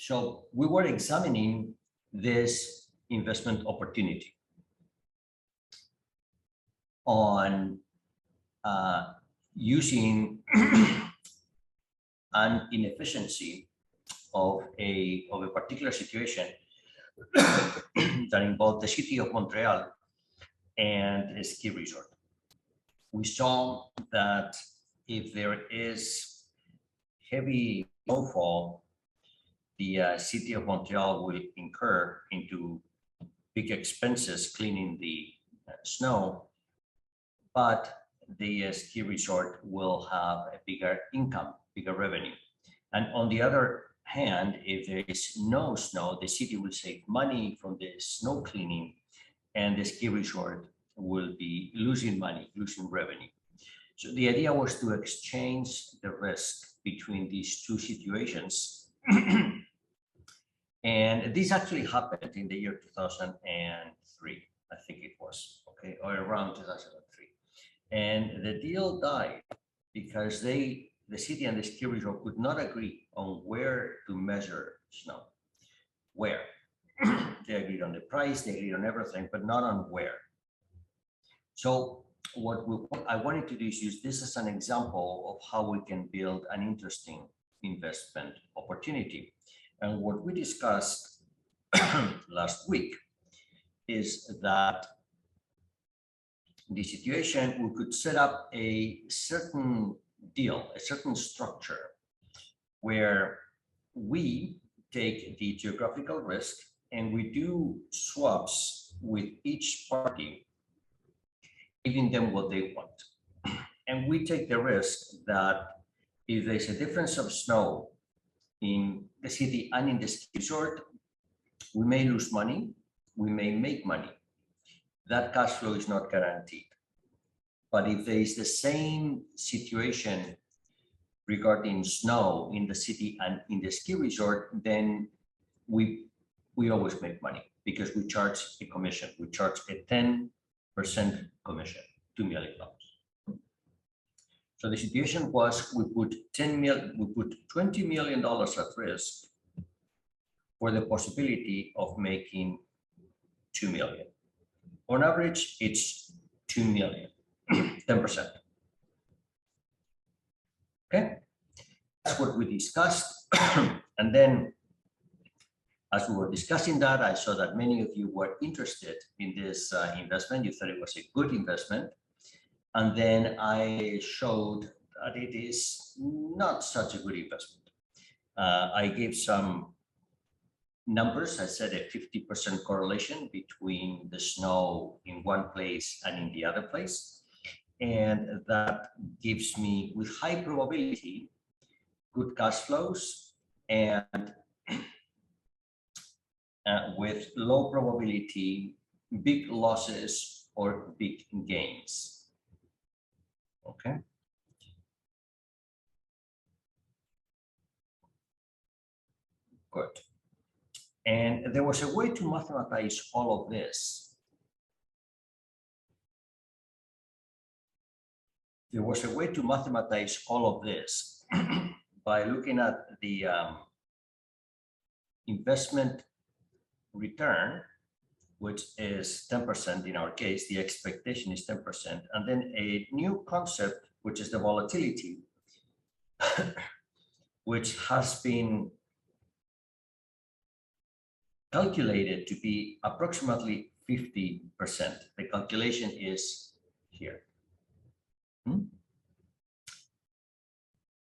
So we were examining this investment opportunity on using an inefficiency of a particular situation that involved the city of Montreal and a ski resort. We saw that if there is heavy snowfall, the city of Montreal will incur into big expenses cleaning the snow, but the ski resort will have a bigger income, bigger revenue. And on the other hand, if there is no snow, the city will save money from the snow cleaning, and the ski resort will be losing money, losing revenue. So the idea was to exchange the risk between these two situations. And this actually happened in the year 2003, I think it was, okay, or around 2003. And the deal died because the city and the ski resort could not agree on where to measure snow. Where? They agreed on the price, they agreed on everything, but not on where. So what I wanted to do is use this as an example of how we can build an interesting investment opportunity. And what we discussed last week is that the situation, we could set up a certain deal, a certain structure where we take the geographical risk and we do swaps with each party, giving them what they want. And we take the risk that if there's a difference of snow in the city and in the ski resort, we may lose money, we may make money. That cash flow is not guaranteed. But if there is the same situation regarding snow in the city and in the ski resort, then we always make money because we charge a commission. We charge a 10% commission, $2 million. So the situation was we put $20 million at risk for the possibility of making 2 million. On average, it's 2 million, 10%. Okay, that's what we discussed. And then as we were discussing that, I saw that many of you were interested in this investment. You thought it was a good investment. And then I showed that it is not such a good investment. I gave some numbers. I said a 50% correlation between the snow in one place and in the other place. And that gives me, with high probability, good cash flows, and with low probability, big losses or big gains. Okay. Good. And there was a way to mathematize all of this. There was a way to mathematize all of this by looking at the investment return, which is 10% in our case. The expectation is 10%. And then a new concept, which is the volatility, which has been calculated to be approximately 50%. The calculation is here.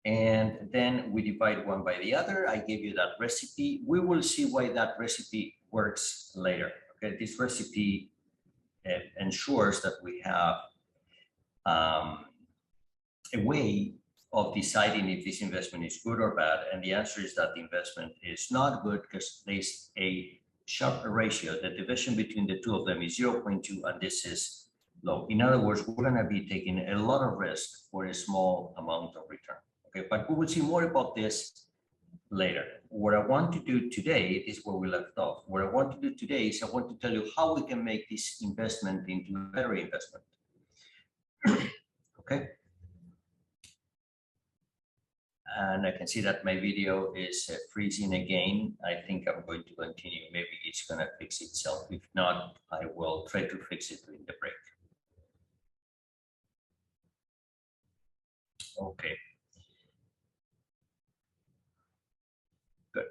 And then we divide one by the other. I gave you that recipe. We will see why that recipe works later. Okay, this recipe ensures that we have a way of deciding if this investment is good or bad. And the answer is that the investment is not good because there's a sharp ratio. The division between the two of them is 0.2, and this is low. In other words, we're going to be taking a lot of risk for a small amount of return. Okay, but we will see more about this later. What I want to do today is where we left off. What I want to do today is I want to tell you how we can make this investment into a better investment. Okay. And I can see that my video is freezing again. I think I'm going to continue. Maybe it's going to fix itself. If not, I will try to fix it during the break. Okay. Good.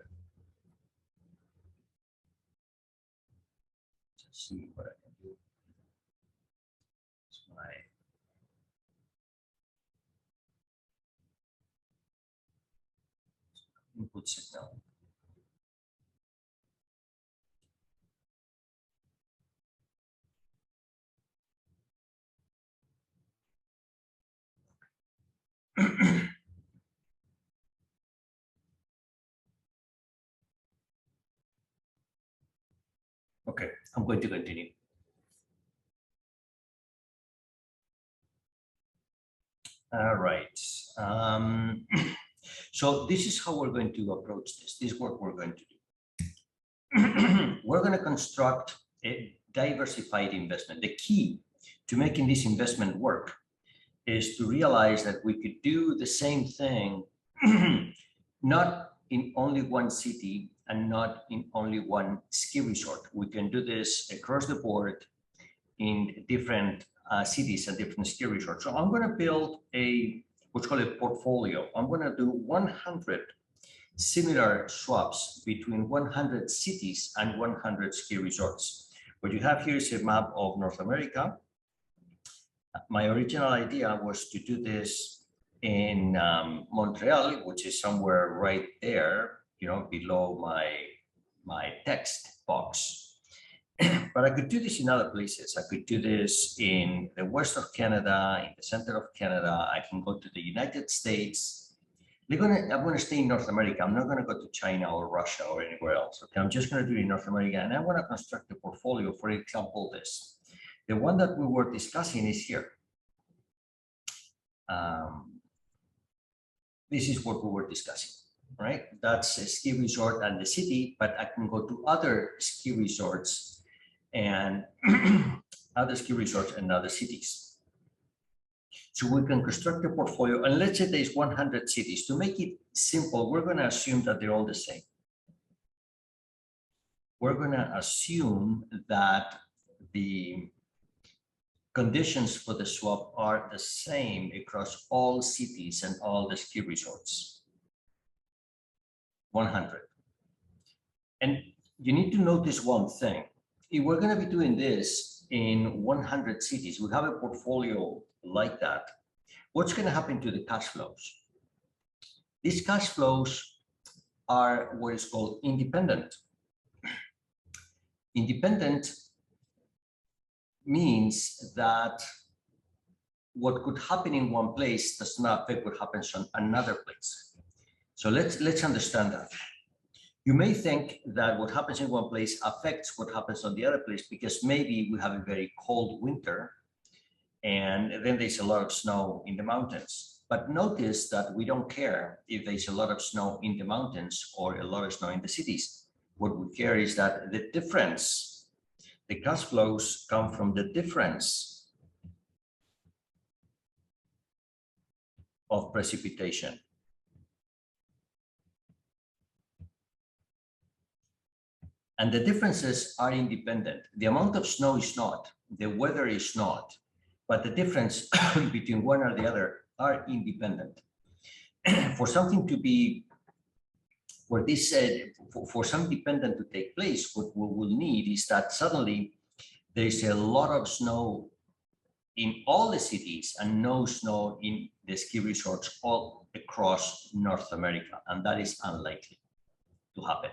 Let's see what I can do. It's my input signal. Okay, I'm going to continue. All right. So this is how we're going to approach this. This is what we're going to do. We're going to construct a diversified investment. The key to making this investment work is to realize that we could do the same thing, not in only one city and not in only one ski resort. We can do this across the board in different cities and different ski resorts. So I'm going to build what's called a portfolio. I'm going to do 100 similar swaps between 100 cities and 100 ski resorts. What you have here is a map of North America. My original idea was to do this in Montreal, which is somewhere right there, below my text box. But I could do this in other places. I could do this in the west of Canada, in the center of Canada. I can go to the United States. I'm going to stay in North America. I'm not going to go to China or Russia or anywhere else. Okay, I'm just going to do it in North America. And I want to construct a portfolio, for example, this. The one that we were discussing is here. This is what we were discussing, right? That's a ski resort and the city, but I can go to other ski resorts and other ski resorts and other cities. So we can construct a portfolio, and let's say there's 100 cities. To make it simple, we're going to assume that they're all the same. We're going to assume that the conditions for the swap are the same across all cities and all the ski resorts. 100. And you need to notice one thing. If we're going to be doing this in 100 cities, we have a portfolio like that, what's going to happen to the cash flows? These cash flows are what is called independent. Independent means that what could happen in one place does not affect what happens on another place. So let's understand that. You may think that what happens in one place affects what happens on the other place because maybe we have a very cold winter and then there's a lot of snow in the mountains. But notice that we don't care if there's a lot of snow in the mountains or a lot of snow in the cities. What we care is that the difference, the cash flows come from the difference of precipitation. And the differences are independent. The amount of snow is not, the weather is not, but the difference between one or the other are independent. For something to be, for this said, for some dependent to take place, what we will need is that suddenly there's a lot of snow in all the cities and no snow in the ski resorts all across North America. And that is unlikely to happen.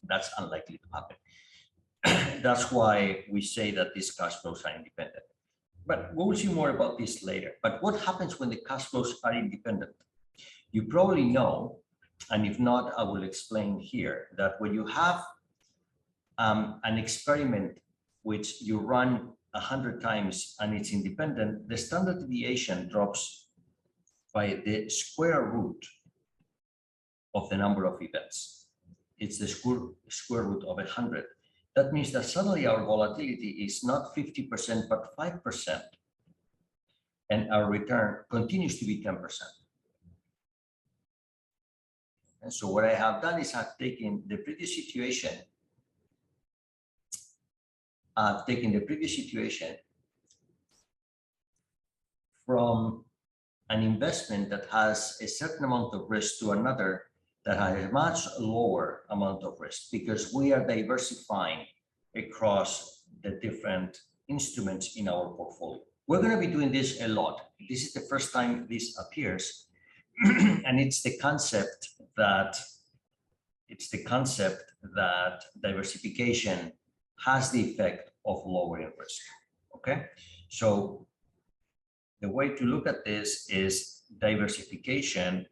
That's unlikely to happen. That's why we say that these cash flows are independent. But we'll see more about this later. But what happens when the cash flows are independent? You probably know, and if not, I will explain here, that when you have an experiment which you run 100 times and it's independent, the standard deviation drops by the square root of the number of events. It's the square root of 100. That means that suddenly our volatility is not 50%, but 5%. And our return continues to be 10%. And so what I have done is I've taken the previous situation. From an investment that has a certain amount of risk to another that has a much lower amount of risk, because we are diversifying across the different instruments in our portfolio. We're going to be doing this a lot. This is the first time this appears, and it's the concept that diversification has the effect of lowering risk. Okay, so the way to look at this is diversification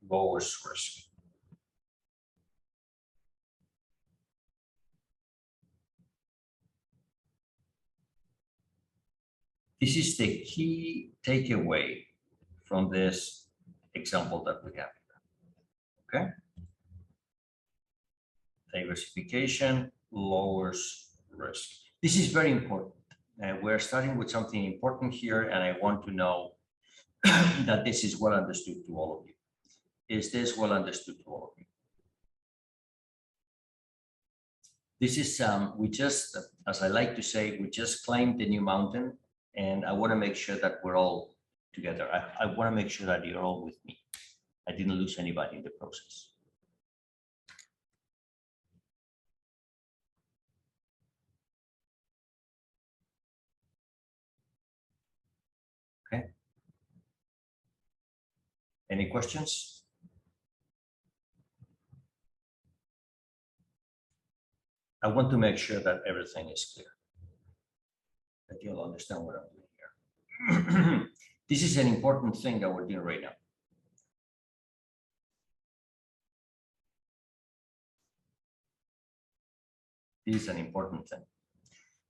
lowers risk. This is the key takeaway from this example that we have here. Okay? Diversification lowers risk. This is very important. We're starting with something important here, and I want to know that this is well understood to all of you. Is this well understood to all of you? This is, we just, as I like to say, we just climbed the new mountain, and I want to make sure that we're all together. I want to make sure that you're all with me. I didn't lose anybody in the process. Okay. Any questions? I want to make sure that everything is clear, that you'll understand what I'm doing here. This is an important thing that we're doing right now. This is an important thing.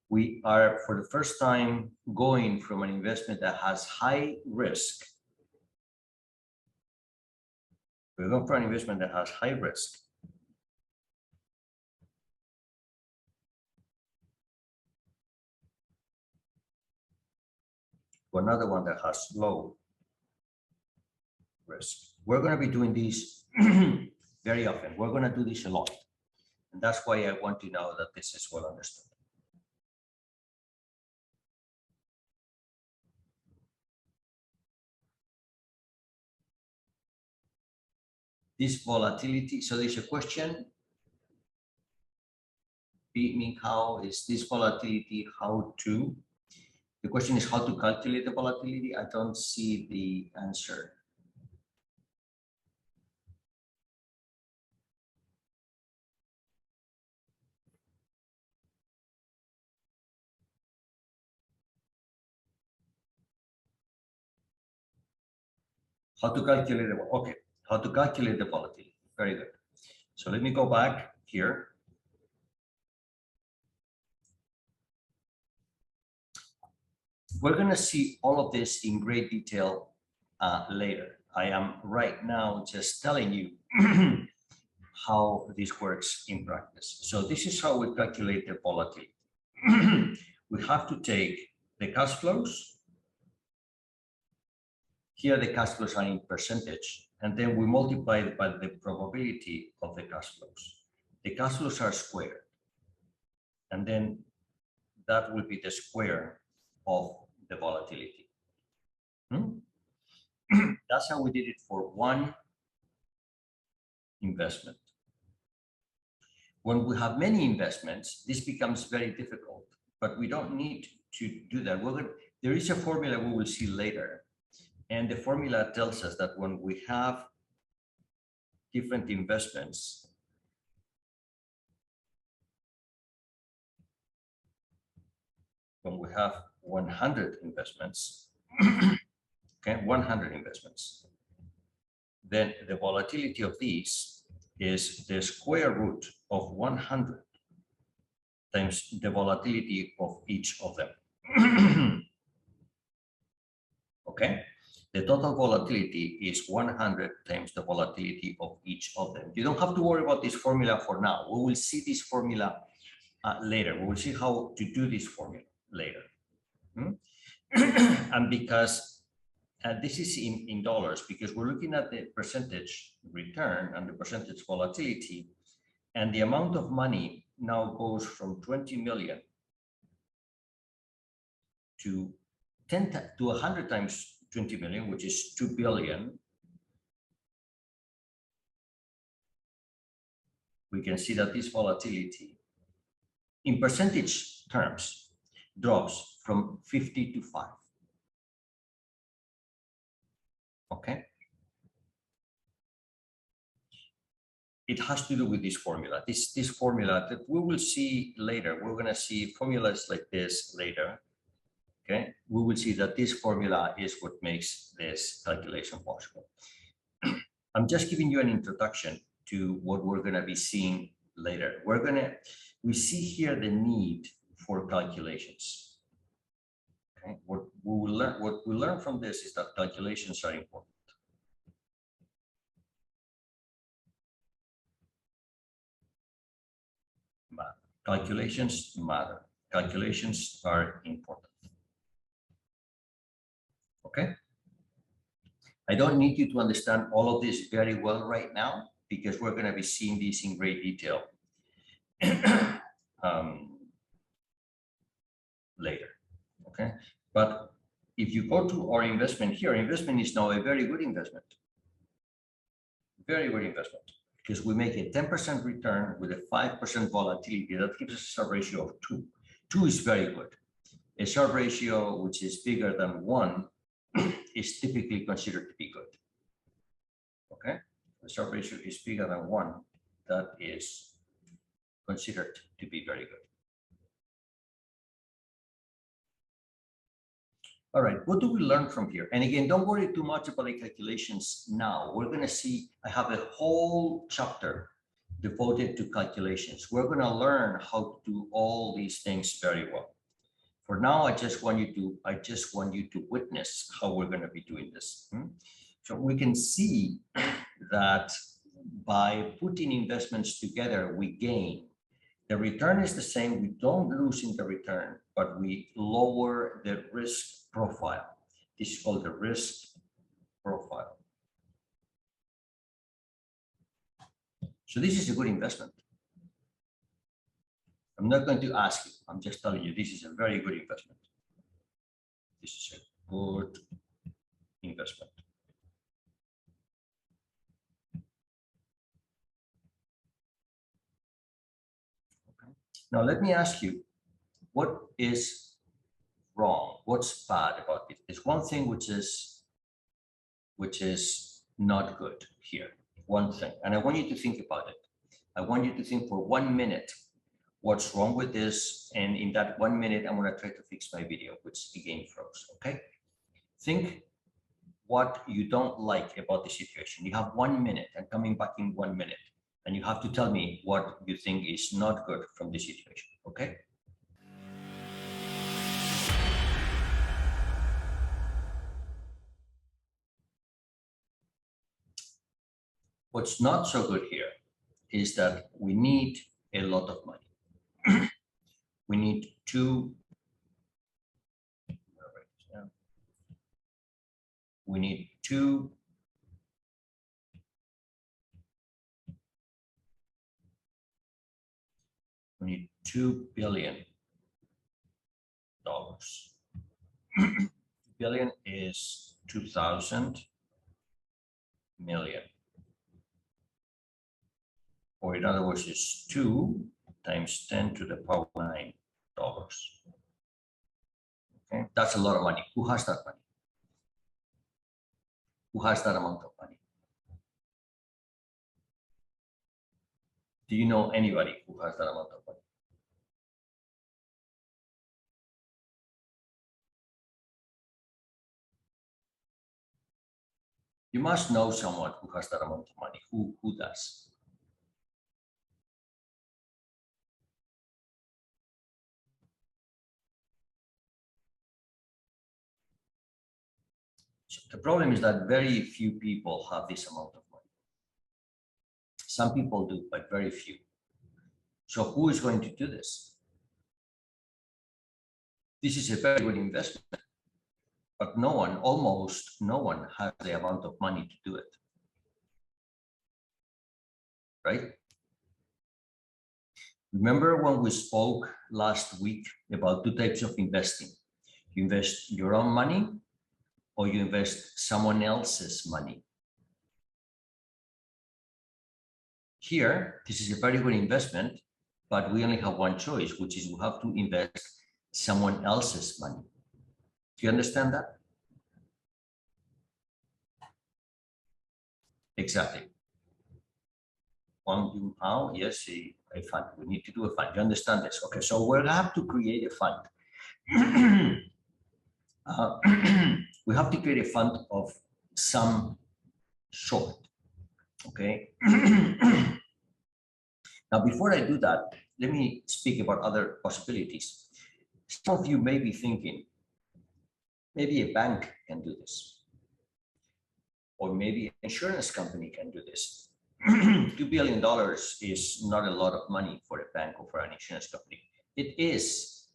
We are, for the first time, going from an investment that has high risk. We're going for an investment that has high risk to another one that has low risk. We're going to be doing this very often. We're going to do this a lot. And that's why I want to know that this is well understood. This volatility, so there's a question, meaning how is this volatility, how to, the question is how to calculate the volatility. I don't see the answer. How to calculate the, okay, how to calculate the volatility. Very good. So let me go back here. We're going to see all of this in great detail later. I am right now just telling you how this works in practice. So this is how we calculate the volatility. We have to take the cash flows. Here the cash flows are in percentage, and then we multiply it by the probability of the cash flows. The cash flows are squared, and then that will be the square of the volatility. That's how we did it for one investment. When we have many investments, this becomes very difficult, but we don't need to do that. There is a formula we will see later. And the formula tells us that when we have different investments, when we have 100 investments, okay, 100 investments, then the volatility of these is the square root of 100 times the volatility of each of them. Okay, the total volatility is 100 times the volatility of each of them. You don't have to worry about this formula for now. We will see this formula later. We will see how to do this formula later. And because this is in dollars because we're looking at the percentage return and the percentage volatility, and the amount of money now goes from 20 million to 100 times 20 million, which is 2 billion. We can see that this volatility in percentage terms drops from 50 to 5. Okay. It has to do with this formula. This formula that we will see later. We're going to see formulas like this later. Okay. We will see that this formula is what makes this calculation possible. I'm just giving you an introduction to what we're going to be seeing later. We see here the need for calculations. Okay. What we learn from this is that calculations are important. Calculations matter. Calculations are important. Okay. I don't need you to understand all of this very well right now because we're going to be seeing this in great detail later. Okay. But if you go to our investment here, investment is now a very good investment. Very good investment. Because we make a 10% return with a 5% volatility, that gives us a ratio of 2. 2 is very good. A Sharpe ratio which is bigger than 1 is typically considered to be good. Okay, the Sharpe ratio is bigger than 1, that is considered to be very good. All right, what do we learn from here? And again, don't worry too much about the calculations now. We're going to see, I have a whole chapter devoted to calculations. We're going to learn how to do all these things very well. For now, I just want you to witness how we're going to be doing this. So we can see that by putting investments together, we gain. The return is the same. We don't lose in the return, but we lower the risk profile. This is called the risk profile. So this is a good investment. I'm not going to ask you. I'm just telling you, this is a very good investment. This is a good investment. Okay. Now let me ask you, what is wrong? What's bad about it? There's one thing which is not good here. One thing, and I want you to think about it. I want you to think for 1 minute what's wrong with this, and in that 1 minute, I'm going to try to fix my video, which again froze. Okay, think what you don't like about the situation. You have 1 minute, and coming back in 1 minute, and you have to tell me what you think is not good from the situation. Okay. What's not so good here is that we need a lot of money. We need 2. We need 2. We need $2 billion. $2 billion is 2,000 million. Or in other words, it's 2 times 10 to the power 9 dollars. Okay, that's a lot of money. Who has that money? Who has that amount of money? Do you know anybody who has that amount of money? You must know someone who has that amount of money. Who does? The problem is that very few people have this amount of money. Some people do, but very few. So who is going to do this? This is a very good investment, but no one, almost no one, has the amount of money to do it, right? Remember when we spoke last week about two types of investing? You invest your own money or you invest someone else's money. Here, this is a very good investment, but we only have one choice, which is we have to invest someone else's money. Do you understand that? Exactly. Yes, a fund. We need to do a fund. You understand this? Okay, so we'll have to create a fund. We have to create a fund of some sort. Okay. Now, before I do that, let me speak about other possibilities. Some of you may be thinking, maybe a bank can do this, or maybe an insurance company can do this. $2 billion is not a lot of money for a bank or for an insurance company. It is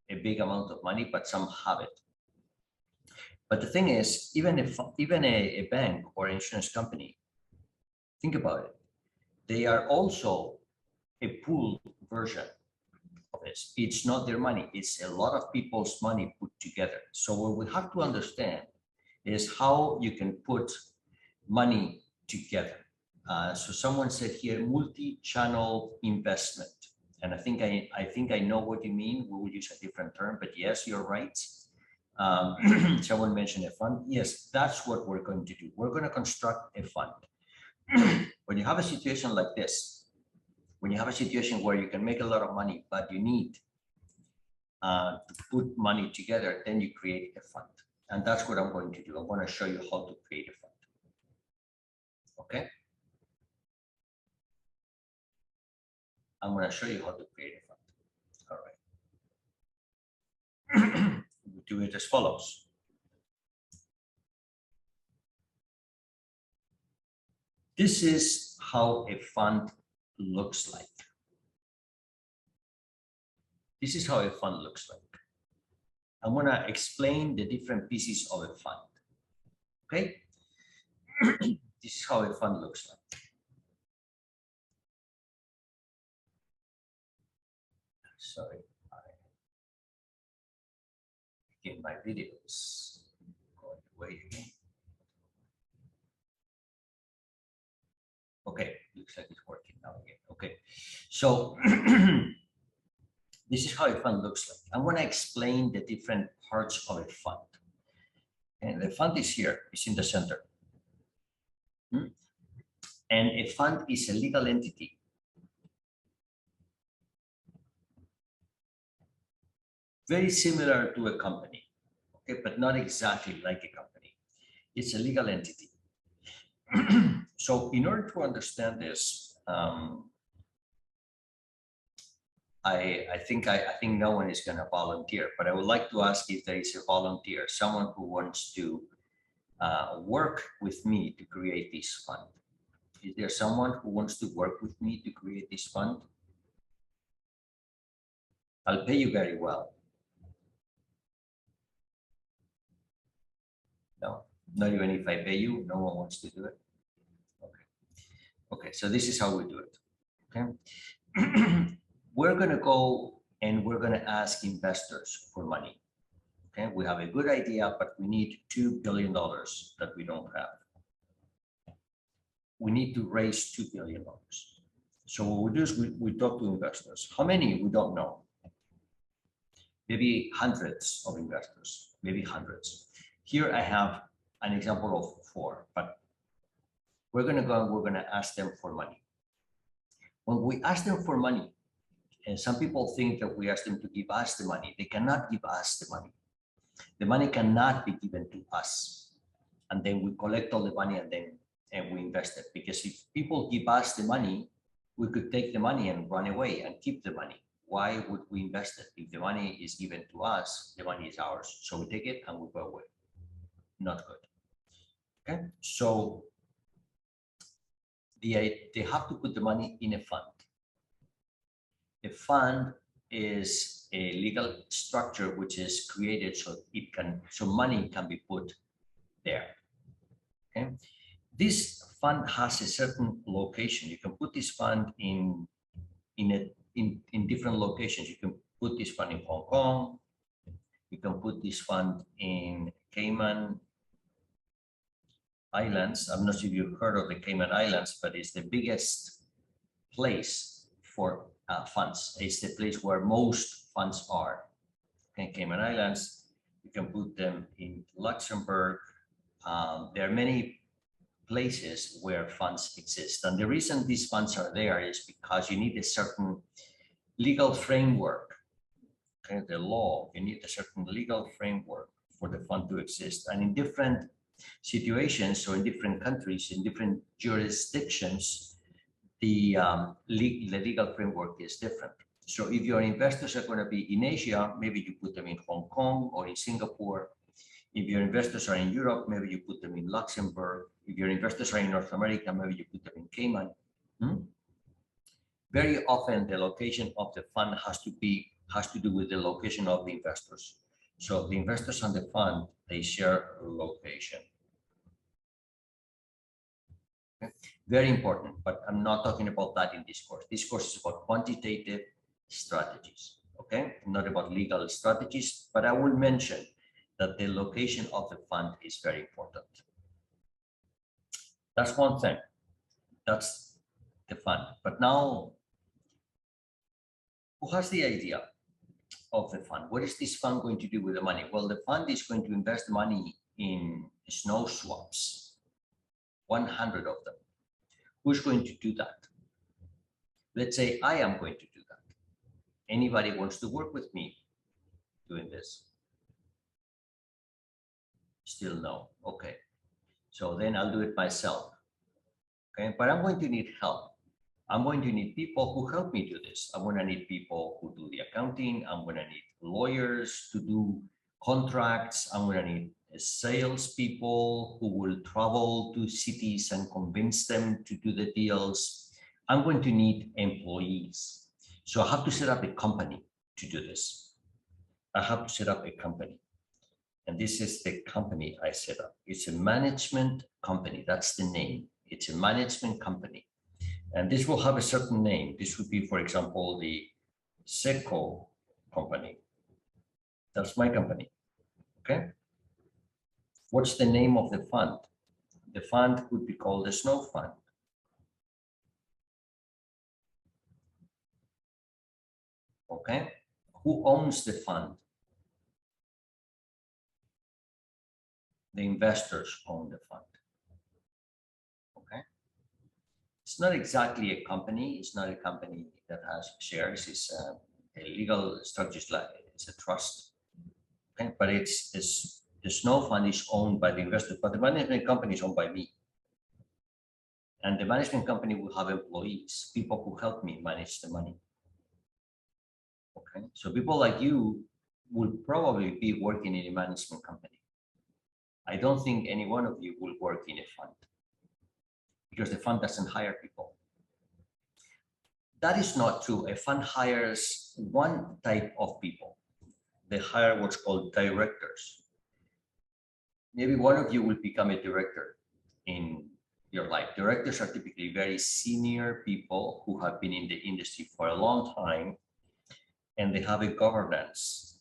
a big amount of money, but some have it. But the thing is, even a bank or insurance company, think about it, they are also a pooled version of this. It's not their money, it's a lot of people's money put together. So what we have to understand is how you can put money together. So someone said here, multi-channel investment. And I think I know what you mean. We will use a different term, but yes, you're right. Someone mentioned a fund. Yes, that's what we're going to do. We're going to construct a fund. When you have a situation like this, when you have a situation where you can make a lot of money, but you need to put money together, then you create a fund. And that's what I'm going to do. I'm going to show you how to create a fund. Okay? I'm going to show you how to create a fund. All right. We do it as follows. This is how a fund looks like. This is how a fund looks like. I'm going to explain the different pieces of a fund. Okay? This is how a fund looks like. Sorry, I begin my videos. Going away again. Okay, looks like it's working now again. Okay, so this is how a fund looks like. I'm going to explain the different parts of a fund. And the fund is here, it's in the center. And a fund is a legal entity. Very similar to a company, okay, but not exactly like a company. It's a legal entity. So in order to understand this, I think no one is going to volunteer, but I would like to ask if there is a volunteer, someone who wants to work with me to create this fund. Is there someone who wants to work with me to create this fund? I'll pay you very well. No, not even if I pay you, no one wants to do it. Okay. Okay, so this is how we do it. Okay. We're going to go and we're going to ask investors for money. Okay, we have a good idea, but we need $2 billion that we don't have. We need to raise $2 billion. So what we do is we talk to investors. How many? We don't know. Maybe hundreds of investors, maybe hundreds. Here I have an example of 4, but we're going to go and we're going to ask them for money. When we ask them for money, and some people think that we ask them to give us the money, they cannot give us the money. The money cannot be given to us. And then we collect all the money and we invest it. Because if people give us the money, we could take the money and run away and keep the money. Why would we invest it? If the money is given to us, the money is ours. So we take it and we go away. Not good. Okay, so they have to put the money in a fund. A fund is a legal structure which is created so money can be put there. Okay, this fund has a certain location. You can put this fund in different locations. You can put this fund in Hong Kong. You can put this fund in Cayman Islands. I'm not sure if you've heard of the Cayman Islands, but it's the biggest place for funds. It's the place where most funds are. Okay, Cayman Islands. You can put them in Luxembourg. There are many places where funds exist. And the reason these funds are there is because you need a certain legal framework. Okay, the law, you need a certain legal framework for the fund to exist. And in different situations, or in different countries, in different jurisdictions, the legal framework is different. So if your investors are going to be in Asia, maybe you put them in Hong Kong or in Singapore. If your investors are in Europe, maybe you put them in Luxembourg. If your investors are in North America, maybe you put them in Cayman. Very often, the location of the fund has to do with the location of the investors. So the investors and the fund, they share location. Okay. Very important, but I'm not talking about that in this course. This course is about quantitative strategies. Okay, not about legal strategies, but I will mention that the location of the fund is very important. That's one thing. That's the fund. But now, who has the idea of the fund? What is this fund going to do with the money? Well, the fund is going to invest money in snow swaps, 100 of them. Who's going to do that? Let's say I am going to do that. Anybody wants to work with me doing this? Still no. Okay. So then I'll do it myself. Okay, but I'm going to need help. I'm going to need people who help me do this. I'm going to need people who do the accounting. I'm going to need lawyers to do contracts. I'm going to need salespeople who will travel to cities and convince them to do the deals. I'm going to need employees. So I have to set up a company to do this. I have to set up a company. And this is the company I set up. It's a management company. That's the name. It's a management company. And this will have a certain name. This would be, for example, the Seco company. That's my company. Okay. What's the name of the fund? The fund could be called the Snow Fund. Okay. Who owns the fund? The investors own the fund. Okay. It's not exactly a company. It's not a company that has shares. It's a legal structure. It's a trust. Okay. But the Snow Fund is owned by the investors, but the management company is owned by me. And the management company will have employees, people who help me manage the money. Okay. So people like you will probably be working in a management company. I don't think any one of you will work in a fund because the fund doesn't hire people. That is not true. A fund hires one type of people. They hire what's called directors. Maybe one of you will become a director in your life. Directors are typically very senior people who have been in the industry for a long time, and they have a governance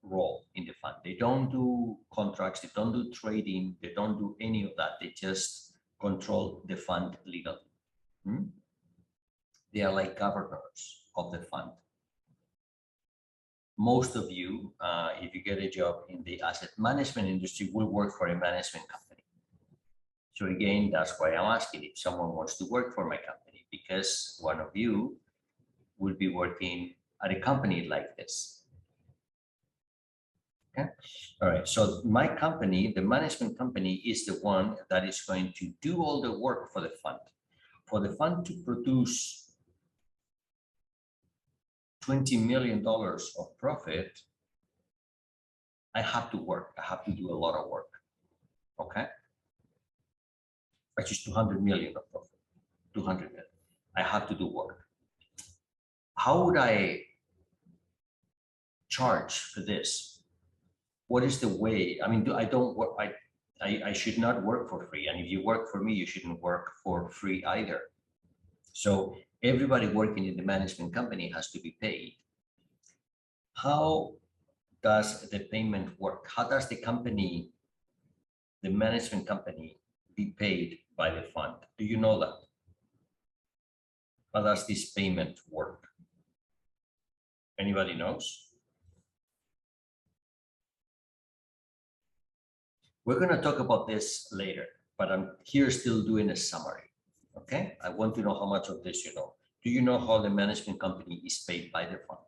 role in the fund. They don't do contracts, they don't do trading, they don't do any of that. They just control the fund legally. They are like governors of the fund. Most of you, if you get a job in the asset management industry, will work for a management company. So again, that's why I'm asking if someone wants to work for my company, because one of you will be working at a company like this. Okay. All right. So my company, the management company, is the one that is going to do all the work for the fund. For the fund to produce $20 million of profit, I have to work. I have to do a lot of work. Okay. Which is 200 million of profit. 200 million. I have to do work. how would I charge for this? What is the way? I mean, I don't work, I should not work for free. And if you work for me, you shouldn't work for free either. So everybody working in the management company has to be paid. How does the payment work? How does the company, the management company, be paid by the fund? Do you know that? How does this payment work? Anybody knows? We're going to talk about this later, but I'm here still doing a summary. Okay, I want to know how much of this you know. Do you know how the management company is paid by the fund?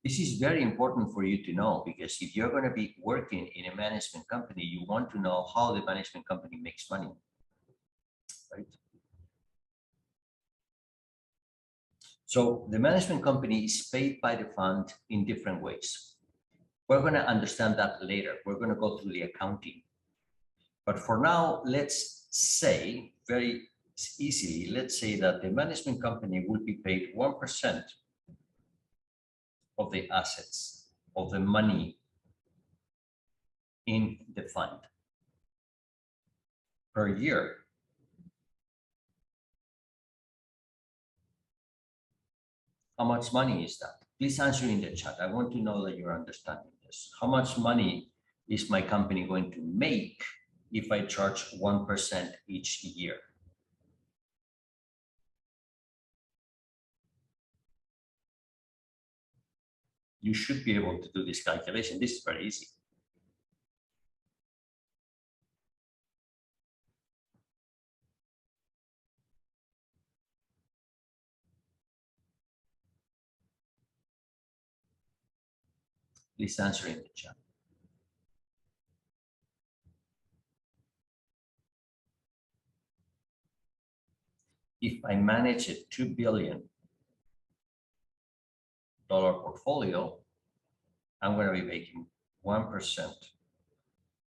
This is very important for you to know, because if you're going to be working in a management company, you want to know how the management company makes money, right? So the management company is paid by the fund in different ways. We're going to understand that later. We're going to go through the accounting. But for now, let's say very easily, let's say that the management company will be paid 1% of the assets, of the money in the fund per year. How much money is that? Please answer in the chat. I want to know that you're understanding this. How much money is my company going to make if I charge 1% each year? You should be able to do this calculation. This is very easy. Please answer in the chat. If I manage a $2 billion portfolio, I'm going to be making 1%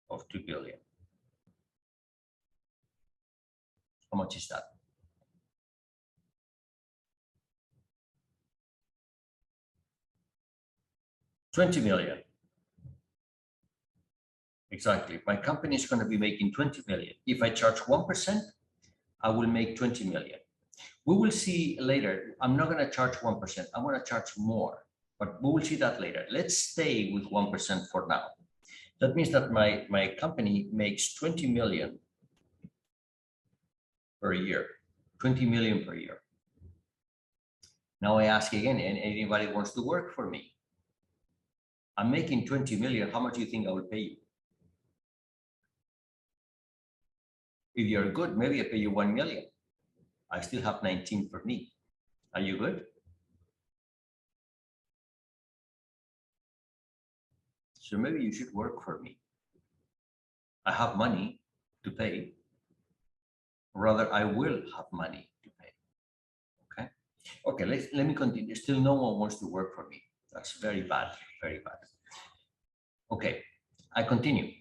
of 2 billion. How much is that? $20 million. Exactly. My company is going to be making 20 million. If I charge 1%, I will make 20 million. We will see later. I'm not going to charge 1%. I'm going to charge more, but we will see that later. Let's stay with 1% for now. That means that my company makes 20 million per year, 20 million per year. Now I ask again, and anybody wants to work for me? I'm making 20 million. How much do you think I will pay you? If you're good, maybe I pay you 1 million. I still have 19 for me. Are you good? So maybe you should work for me. I have money to pay. Rather, I will have money to pay. Okay. Okay, let me continue. Still no one wants to work for me. That's very bad, very bad. Okay, I continue.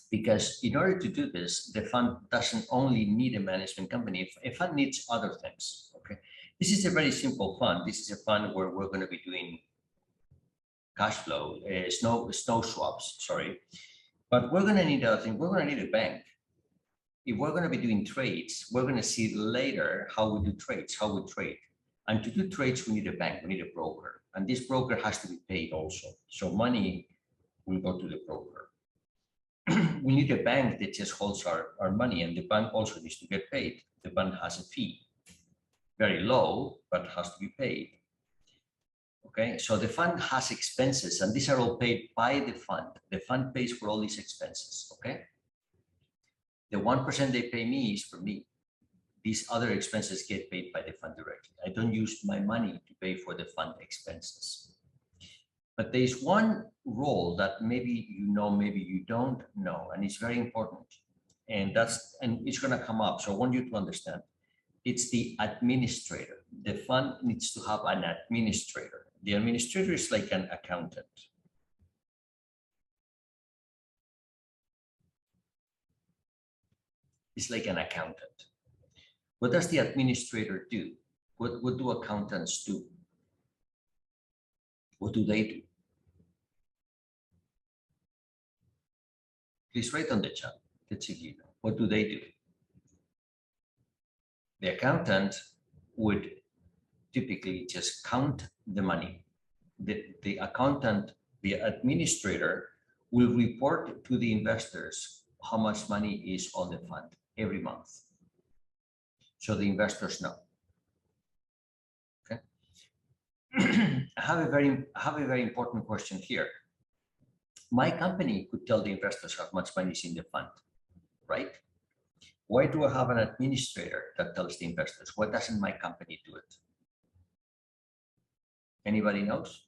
Because in order to do this, the fund doesn't only need a management company. A fund needs other things. Okay, this is a very simple fund. This is a fund where we're going to be doing cash flow, snow swaps. Sorry, but we're going to need other things. We're going to need a bank. If we're going to be doing trades, we're going to see later how we do trades, how we trade. And to do trades, we need a bank. We need a broker, and this broker has to be paid also. So money will go to the broker. We need a bank that just holds our money, and the bank also needs to get paid. The bank has a fee, very low, but has to be paid. Okay, so the fund has expenses, and these are all paid by the fund. The fund pays for all these expenses. Okay, the 1% they pay me is for me. These other expenses get paid by the fund directly. I don't use my money to pay for the fund expenses. But there is one role that maybe you know, maybe you don't know, and it's very important. And it's going to come up. So I want you to understand. It's the administrator. The fund needs to have an administrator. The administrator is like an accountant. It's like an accountant. What does the administrator do? What do accountants do? What do they do? Please write on the chat. Let's see. What do they do? The accountant would typically just count the money. The accountant, the administrator, will report to the investors how much money is on the fund every month, so the investors know. Okay. I have a very important question here. My company could tell the investors how much money is in the fund, right? Why do I have an administrator that tells the investors? Why doesn't my company do it? Anybody knows?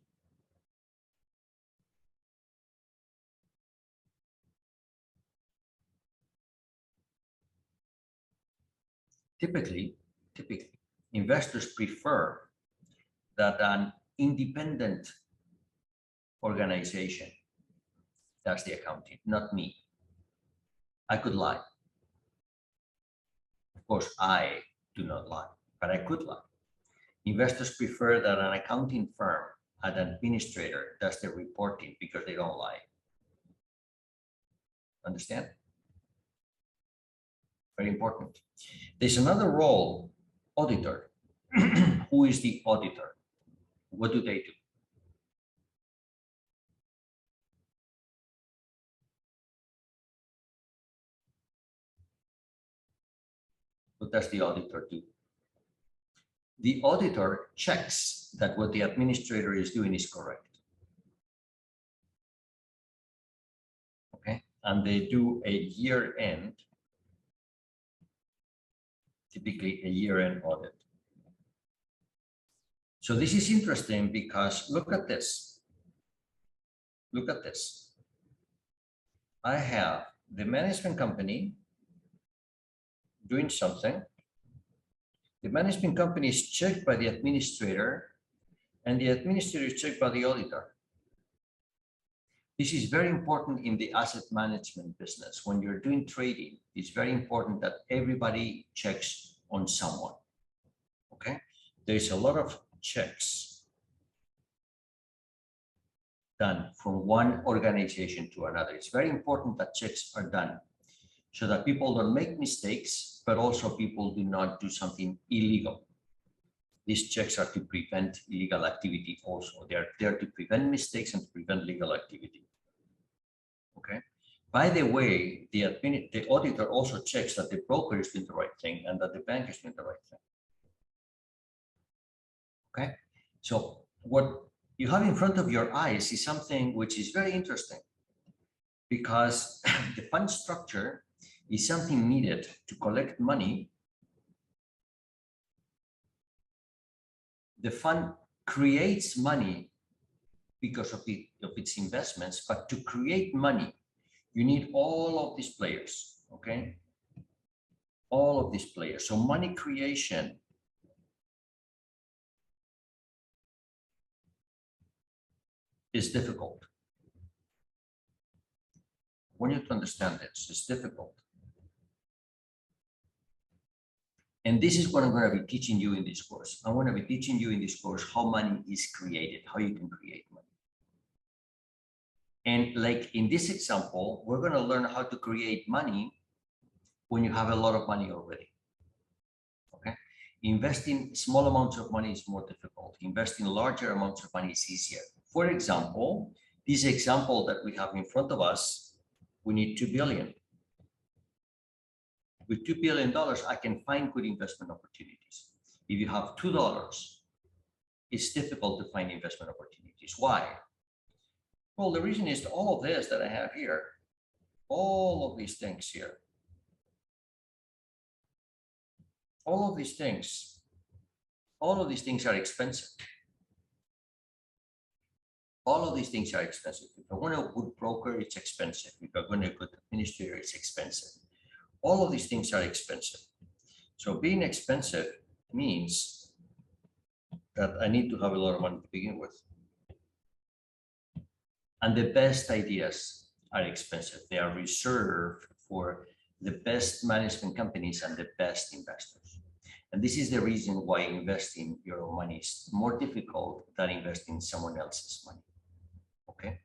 Typically, investors prefer that an independent organization does the accounting, not me. I could lie. Of course, I do not lie, but I could lie. Investors prefer that an accounting firm, an administrator, does the reporting because they don't lie. Understand? Very important. There's another role, auditor. Who is the auditor? What do they do? What does the auditor do? The auditor checks that what the administrator is doing is correct. Okay, and they do a year-end, typically a year-end audit. So this is interesting because look at this. Look at this. I have the management company doing something. The management company is checked by the administrator, and the administrator is checked by the auditor. This is very important in the asset management business. When you're doing trading, it's very important that everybody checks on someone. Okay, there's a lot of checks done from one organization to another. It's very important that checks are done so that people don't make mistakes, but also people do not do something illegal. These checks are to prevent illegal activity also. They're there to prevent mistakes and to prevent legal activity. Okay. By the way, the auditor also checks that the broker is doing the right thing and that the bank is doing the right thing. Okay. So what you have in front of your eyes is something which is very interesting, because the fund structure is something needed to collect money. The fund creates money because of its investments, but to create money, you need all of these players, okay? All of these players. So money creation is difficult. I want you to understand this, it's difficult. And this is what I'm going to be teaching you in this course. I'm going to be teaching you in this course how money is created, how you can create money. And like in this example, we're going to learn how to create money when you have a lot of money already. Okay. Investing small amounts of money is more difficult. Investing larger amounts of money is easier. For example, this example that we have in front of us, we need 2 billion. With $2 billion, I can find good investment opportunities. If you have $2, it's difficult to find investment opportunities. Why? Well, the reason is all of this that I have here, all of these things here, all of these things are expensive. All of these things are expensive. If I want a good broker, it's expensive. If I want a good administrator, it's expensive. All of these things are expensive. So being expensive means that I need to have a lot of money to begin with. And the best ideas are expensive. They are reserved for the best management companies and the best investors. And this is the reason why investing your own money is more difficult than investing someone else's money. Okay.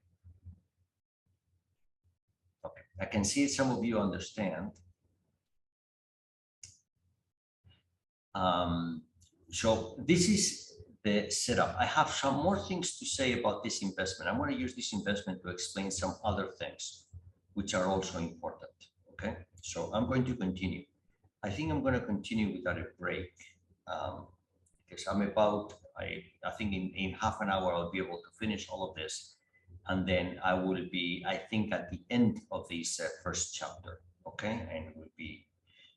Okay. I can see some of you understand. So this is the setup. I have some more things to say about this investment. I'm going to use this investment to explain some other things which are also important. Okay, so I'm going to continue. I think I'm going to continue without a break because I think in half an hour I'll be able to finish all of this, and then I will be, I think, at the end of this first chapter. Okay, and it will be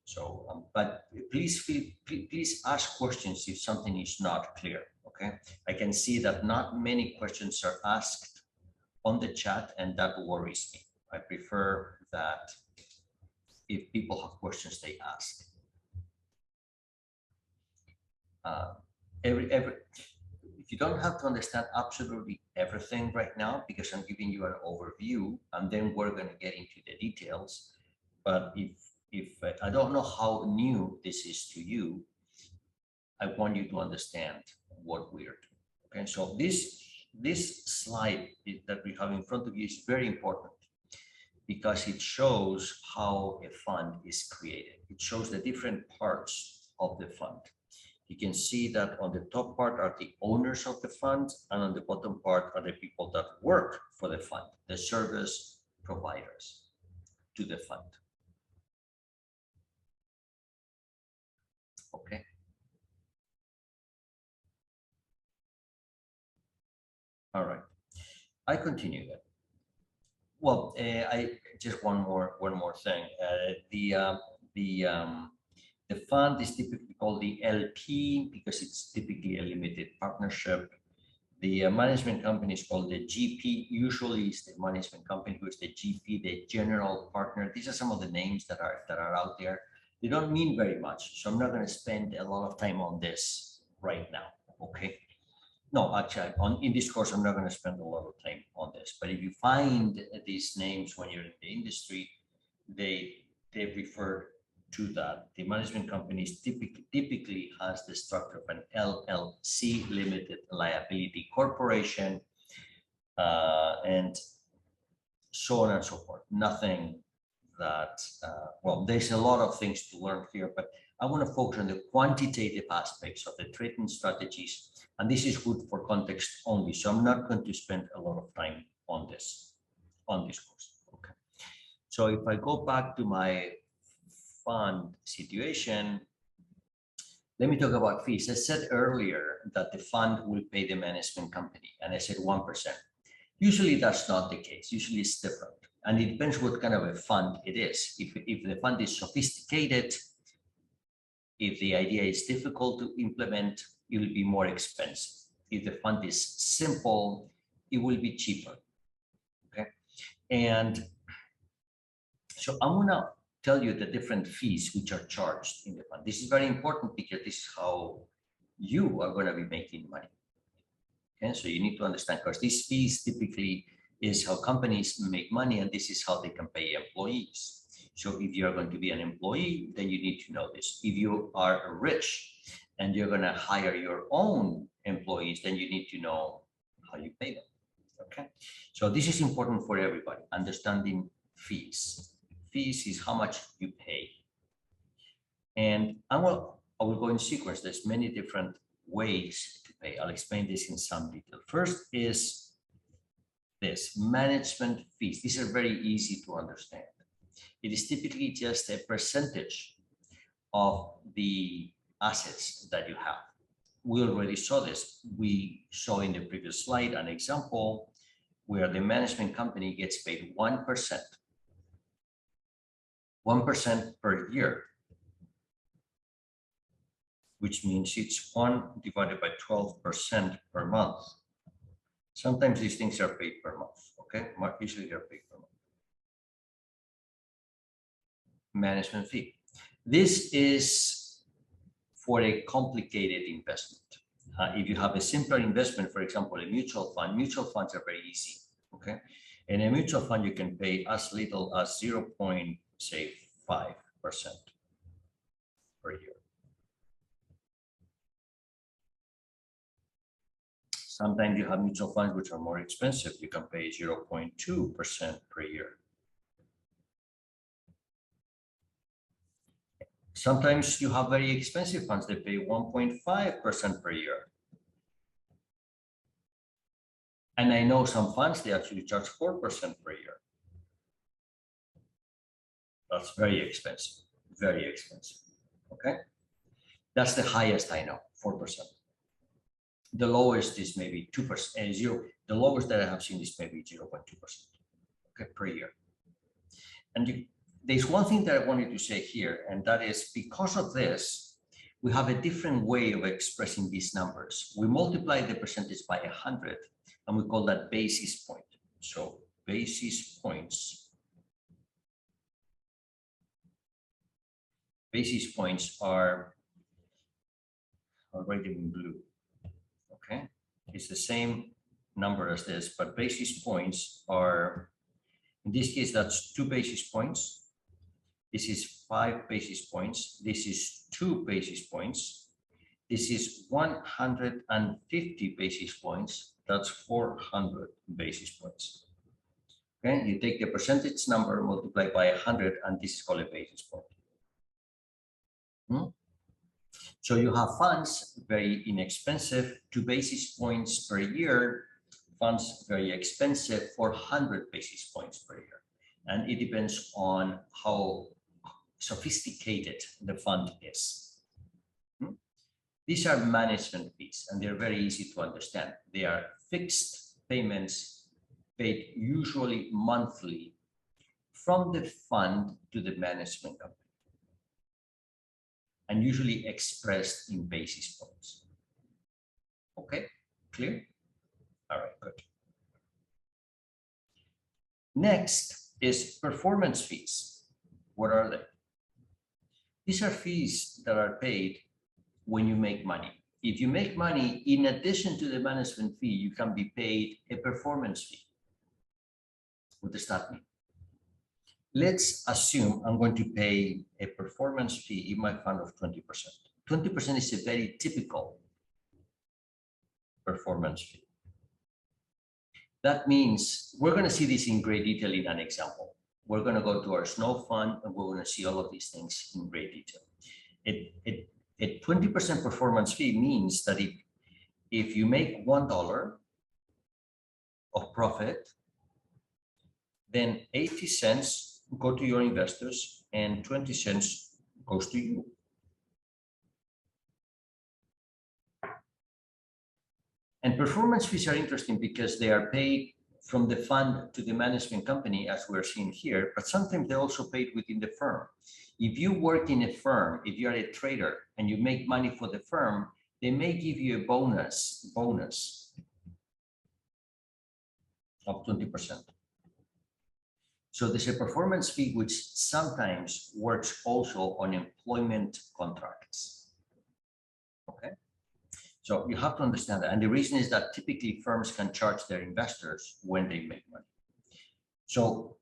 so. But please ask questions if something is not clear. Okay, I can see that not many questions are asked on the chat, and that worries me. I prefer that if people have questions, they ask. You don't have to understand absolutely everything right now because I'm giving you an overview, and then we're going to get into the details. But if I don't know how new this is to you, I want you to understand what we're doing. Okay, so this slide that we have in front of you is very important because it shows how a fund is created. It shows the different parts of the fund. You can see that on the top part are the owners of the fund, and on the bottom part are the people that work for the fund, the service providers to the fund. Okay. All right. I continue then. Well, I just one more thing. The fund is typically called the LP because it's typically a limited partnership. The management company is called the GP. Usually, it's the management company who is the GP, the general partner. These are some of the names that are out there. They don't mean very much, so I'm not going to spend a lot of time on this right now. Okay. No, actually, in this course, I'm not going to spend a lot of time on this. But if you find these names when you're in the industry, they refer to that. The management companies typically has the structure of an LLC, limited liability corporation, and so on and so forth. Nothing that well, there's a lot of things to learn here, but I want to focus on the quantitative aspects of the trading strategies, and this is good for context only. So I'm not going to spend a lot of time on this course. Okay. So if I go back to my fund situation, let me talk about fees. I said earlier that the fund will pay the management company, and I said 1%. Usually that's not the case. Usually it's different, and it depends what kind of a fund it is. If the fund is sophisticated, if the idea is difficult to implement, it will be more expensive. If the fund is simple, it will be cheaper. Okay, and so I'm gonna tell you the different fees which are charged in the fund. This is very important because this is how you are going to be making money. Okay, so you need to understand, because these fees typically is how companies make money, and this is how they can pay employees. So if you're going to be an employee, then you need to know this. If you are rich and you're going to hire your own employees, then you need to know how you pay them. Okay, so this is important for everybody, understanding fees. Fees is how much you pay. And I will go in sequence. There's many different ways to pay. I'll explain this in some detail. First is this, management fees. These are very easy to understand. It is typically just a percentage of the assets that you have. We already saw this. We saw in the previous slide an example where the management company gets paid 1%. 1% per year, which means it's 1 divided by 12% per month. Sometimes these things are paid per month, okay? Usually they're paid per month. Management fee. This is for a complicated investment. If you have a simpler investment, for example, a mutual fund, mutual funds are very easy, okay? In a mutual fund, you can pay as little as 0.5% per year. Sometimes you have mutual funds which are more expensive. You can pay 0.2% per year. Sometimes you have very expensive funds, they pay 1.5% per year. And I know some funds, they actually charge 4% per year. That's very expensive, okay? That's the highest I know, 4%. The lowest is maybe 2%, the lowest that I have seen is maybe 0.2%, okay, per year. And there's one thing that I wanted to say here, and that is because of this, we have a different way of expressing these numbers. We multiply the percentage by 100, and we call that basis point. So basis points are already in blue, okay? It's the same number as this, but basis points are, in this case, that's 2 basis points. This is 5 basis points. This is 2 basis points. This is 150 basis points. That's 400 basis points. Okay, you take the percentage number, multiply by 100, and this is called a basis point. So you have funds very inexpensive, 2 basis points per year, funds very expensive, 400 basis points per year. And it depends on how sophisticated the fund is. These are management fees, and they're very easy to understand. They are fixed payments paid usually monthly from the fund to the management company, and usually expressed in basis points. Okay, clear? All right, good. Next is performance fees. What are they? These are fees that are paid when you make money. If you make money, in addition to the management fee, you can be paid a performance fee. What does that mean? Let's assume I'm going to pay a performance fee in my fund of 20%. 20% is a very typical performance fee. That means we're going to see this in great detail in an example. We're going to go to our snow fund and we're going to see all of these things in great detail. A 20% performance fee means that if you make $1 of profit, then 80 cents go to your investors and 20 cents goes to you. And performance fees are interesting because they are paid from the fund to the management company, as we're seeing here, but sometimes they're also paid within the firm. If you work in a firm, if you're a trader and you make money for the firm, they may give you a bonus of 20%. So there's a performance fee which sometimes works also on employment contracts. Okay. So you have to understand that. And the reason is that typically firms can charge their investors when they make money. So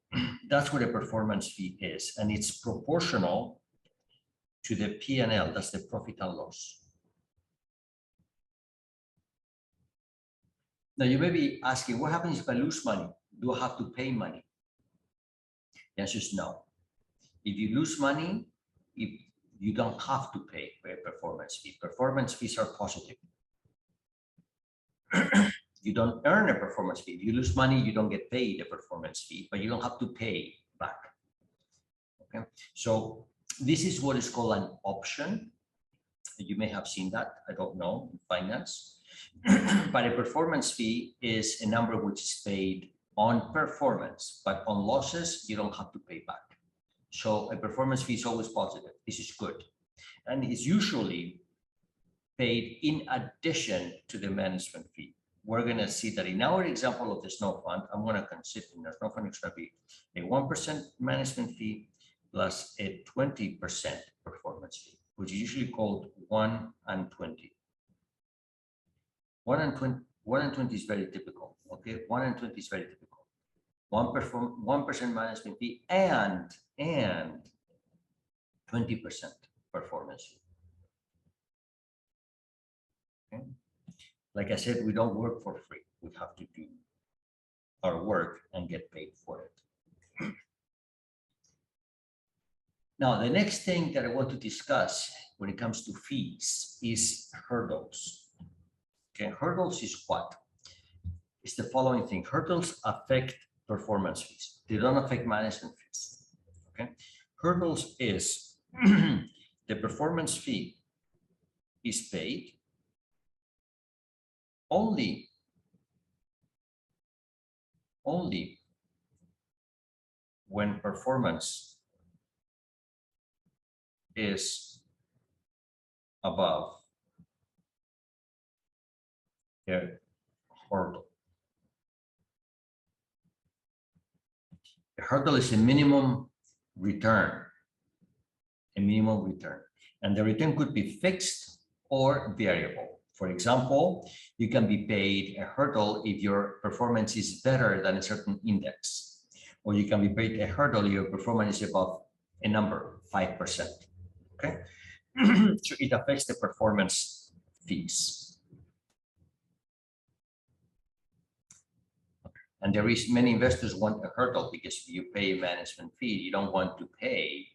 that's what a performance fee is. And it's proportional to the P&L, that's the profit and loss. Now you may be asking, what happens if I lose money? Do I have to pay money? The answer is no. If you lose money, you don't have to pay for a performance fee. Performance fees are positive. You don't earn a performance fee. If you lose money, you don't get paid a performance fee, but you don't have to pay back. Okay, so this is what is called an option. You may have seen that, I don't know, in finance. But a performance fee is a number which is paid on performance, but on losses, you don't have to pay back. So a performance fee is always positive. This is good. And it's usually paid in addition to the management fee. We're going to see that in our example of the snow fund, I'm going to consider in the snow fund, it's going to be a 1% management fee plus a 20% performance fee, which is usually called 1 and 20. 1 and 20 is very typical. Okay, 1 and 20 is very typical. 1% management fee and 20% performance fee. Okay. Like I said, we don't work for free. We have to do our work and get paid for it. Now, the next thing that I want to discuss when it comes to fees is hurdles. Okay, hurdles is what? It's the following thing. Hurdles affect performance fees. They don't affect management fees. Okay, hurdles is the performance fee is paid only when performance is above the hurdle. The hurdle is a minimum return, and the return could be fixed or variable. For example, you can be paid a hurdle if your performance is better than a certain index, or you can be paid a hurdle if your performance is above a number, 5%. Okay, so it affects the performance fees. And there is many investors want a hurdle because if you pay a management fee, you don't want to pay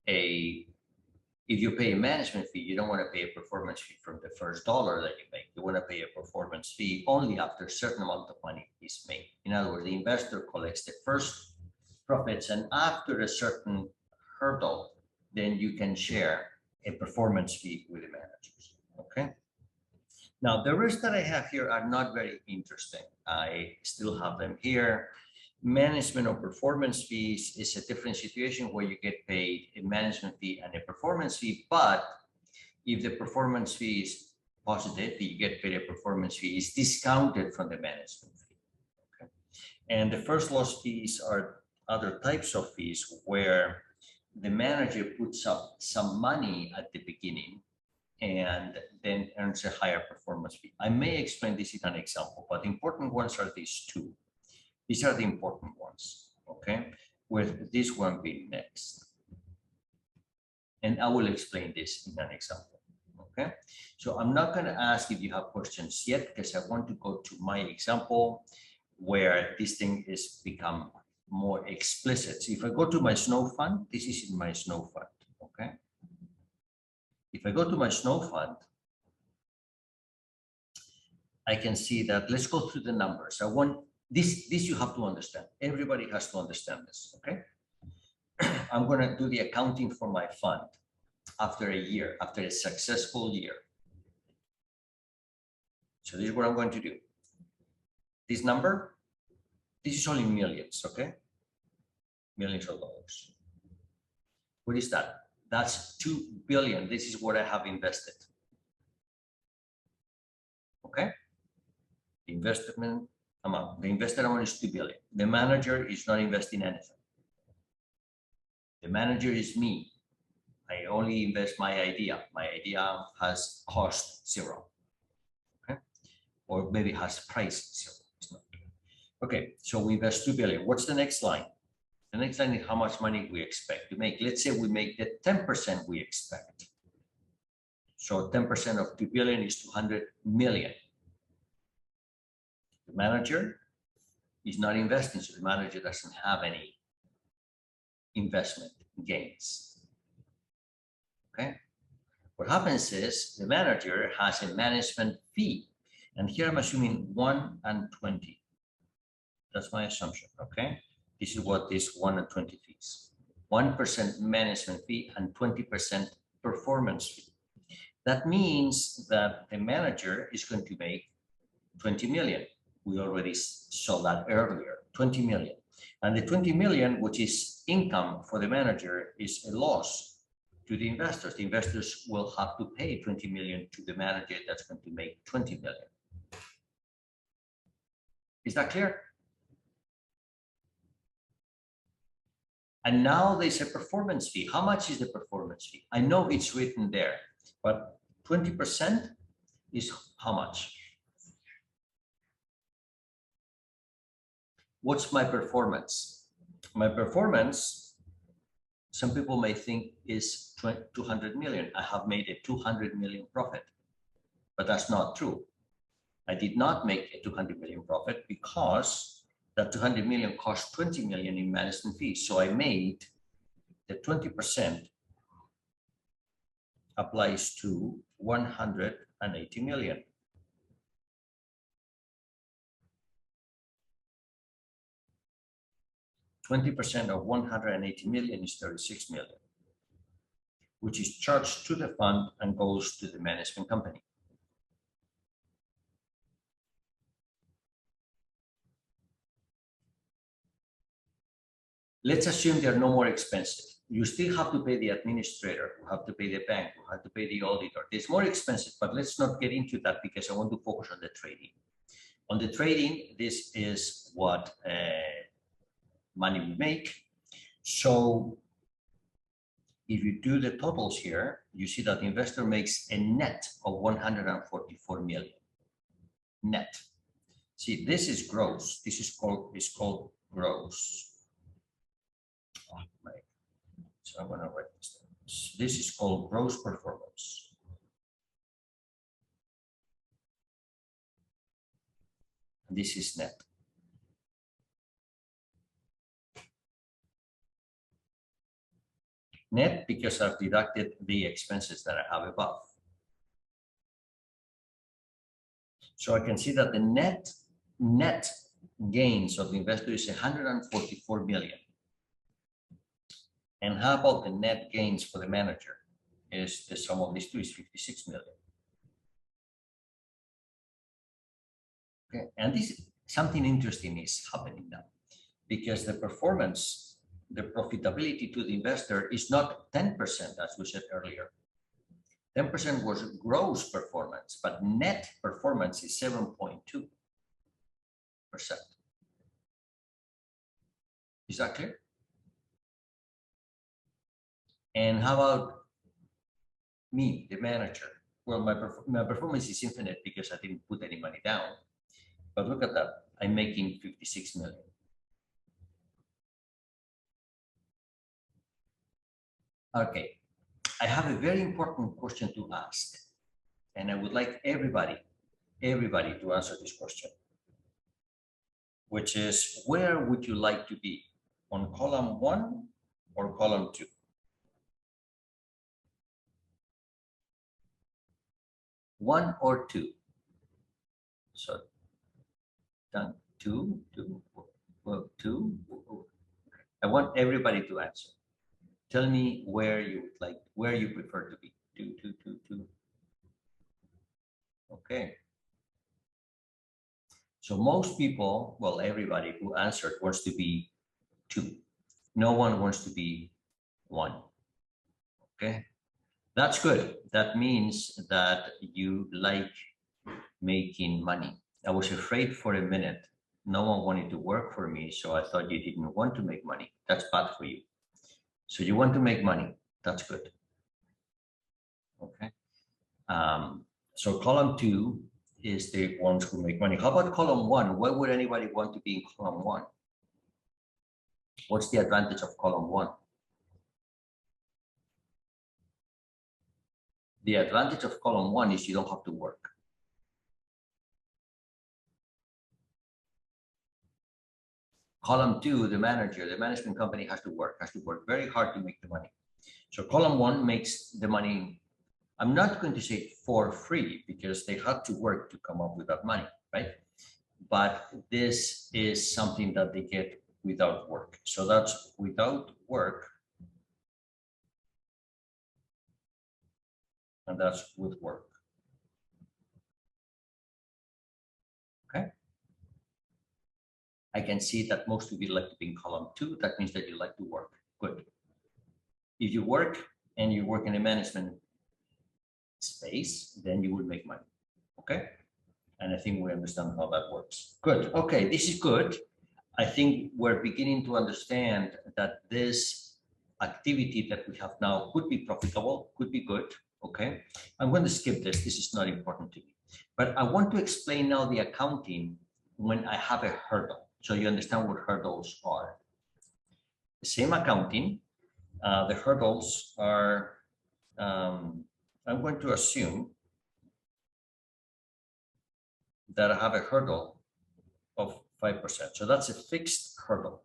if you pay a management fee, you don't want to pay a performance fee from the first dollar that you make. You want to pay a performance fee only after a certain amount of money is made. In other words, the investor collects the first profits, and after a certain hurdle, then you can share a performance fee with the managers. Okay. Now, the risks that I have here are not very interesting. I still have them here. Management or performance fees is a different situation where you get paid a management fee and a performance fee, but if the performance fee is positive, you get paid a performance fee is discounted from the management fee. Okay. And the first loss fees are other types of fees where the manager puts up some money at the beginning and then earns a higher performance fee. I may explain this in an example, but the important ones are these two. These are the important ones, okay? With this one being next. And I will explain this in an example, okay? So I'm not gonna ask if you have questions yet because I want to go to my example where this thing is become more explicit. So if I go to my snow fund, this is in my snow fund, okay? If I go to my snow fund, I can see that, let's go through the numbers. I want this you have to understand. Everybody has to understand this, okay? I'm going to do the accounting for my fund after a year, after a successful year. So this is what I'm going to do. This number, this is only millions, okay? Millions of dollars. What is that? That's 2 billion. This is what I have invested. Okay? Investment amount. The invested amount is 2 billion. The manager is not investing anything. The manager is me. I only invest my idea. My idea has cost 0. Okay? Or maybe has price 0. It's not. Okay, so we invest 2 billion. What's the next line? The next line is how much money we expect to make. Let's say we make the 10% we expect. So 10% of 2 billion is 200 million. The manager is not investing, so the manager doesn't have any investment gains. Okay. What happens is the manager has a management fee, and here I'm assuming 1 and 20. That's my assumption. Okay. This is what this 1 and 20 fees. 1% management fee and 20% performance fee. That means that the manager is going to make 20 million. We already saw that earlier, 20 million. And the 20 million, which is income for the manager, is a loss to the investors. The investors will have to pay 20 million to the manager that's going to make 20 million. Is that clear? And now there's a performance fee. How much is the performance fee? I know it's written there, but 20% is how much? What's my performance? My performance, some people may think, is 200 million. I have made a 200 million profit, but that's not true. I did not make a 200 million profit because that 200 million cost 20 million in management fees. So I made the 20% applies to 180 million. %20 of 180 million is 36 million, which is charged to the fund and goes to the management company. Let's assume they're no more expensive. You still have to pay the administrator, you have to pay the bank, you have to pay the auditor. It's more expensive, but let's not get into that because I want to focus on the trading. On the trading, this is what money we make. So if you do the totals here, you see that the investor makes a net of 144 million. Net. See, this is gross. This is called gross. Oh, so I'm going to write this down. This is called gross performance. This is net. Net because I've deducted the expenses that I have above. So I can see that the net gains of the investor is 144 million. And how about the net gains for the manager? Is the sum of these two is 56 million. Okay, and this something interesting is happening now because the performance, the profitability to the investor is not 10%, as we said earlier. 10% was gross performance, but net performance is 7.2%. Is that clear? And how about me, the manager? Well, my performance is infinite because I didn't put any money down. But look at that. I'm making 56 million. Okay. I have a very important question to ask. And I would like everybody to answer this question, which is, where would you like to be? On column 1 or column 2? One or two. So done. Two. I want everybody to answer. Tell me where you would like, where you prefer to be. Two. Okay. So most people, well, everybody who answered wants to be 2. No one wants to be 1. Okay. That's good. That means that you like making money. I was afraid for a minute. No one wanted to work for me, so I thought you didn't want to make money. That's bad for you. So you want to make money. That's good. Okay. So column 2 is the ones who make money. How about column 1? Why would anybody want to be in column 1? What's the advantage of column 1? The advantage of column 1 is you don't have to work. Column 2, the manager, the management company has to work very hard to make the money. So column 1 makes the money, I'm not going to say for free because they had to work to come up with that money, right? But this is something that they get without work. So that's without work. And that's with work. Okay. I can see that most of you like to be in column 2. That means that you like to work. Good. If you work and you work in a management space, then you will make money. Okay. And I think we understand how that works. Good. Okay. This is good. I think we're beginning to understand that this activity that we have now could be profitable, could be good. Okay. I'm going to skip this. This is not important to me. But I want to explain now the accounting when I have a hurdle. So you understand what hurdles are. The same accounting. The hurdles are, I'm going to assume that I have a hurdle of 5%. So that's a fixed hurdle.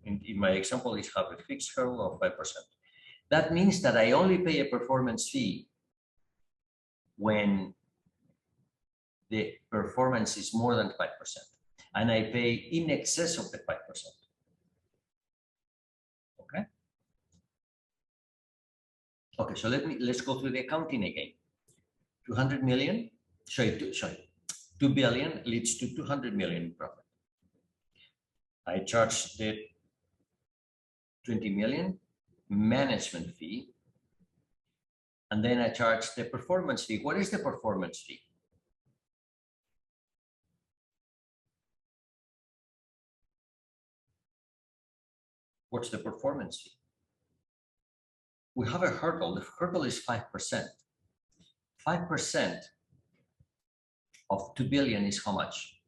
In my example, is have a fixed hurdle of 5%. That means that I only pay a performance fee when the performance is more than 5%, and I pay in excess of the 5%. Okay. Okay, so let's go through the accounting again. 200 million, 2 billion leads to 200 million in profit. I charge the 20 million management fee, and then I charge the performance fee. What is the performance fee? What's the performance fee? We have a hurdle. The hurdle is 5%. 5% of 2 billion is how much?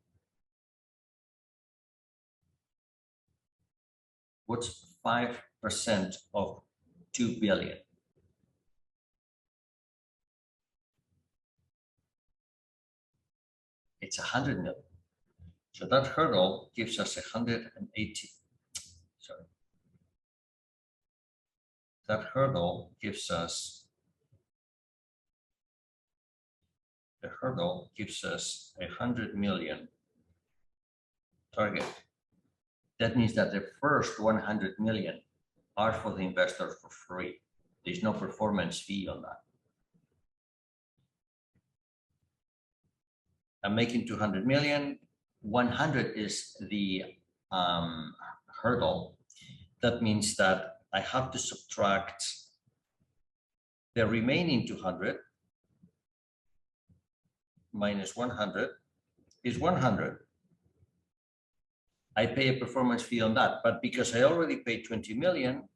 What's 5% of 2 billion? It's 100 million. So that hurdle gives us 180. Sorry. That hurdle gives us, the hurdle gives us 100 million target. That means that the first 100 million are for the investor for free. There's no performance fee on that. I'm making 200 million. 100 is the hurdle. That means that I have to subtract the remaining 200 minus 100 is 100. I pay a performance fee on that, but because I already paid 20 million,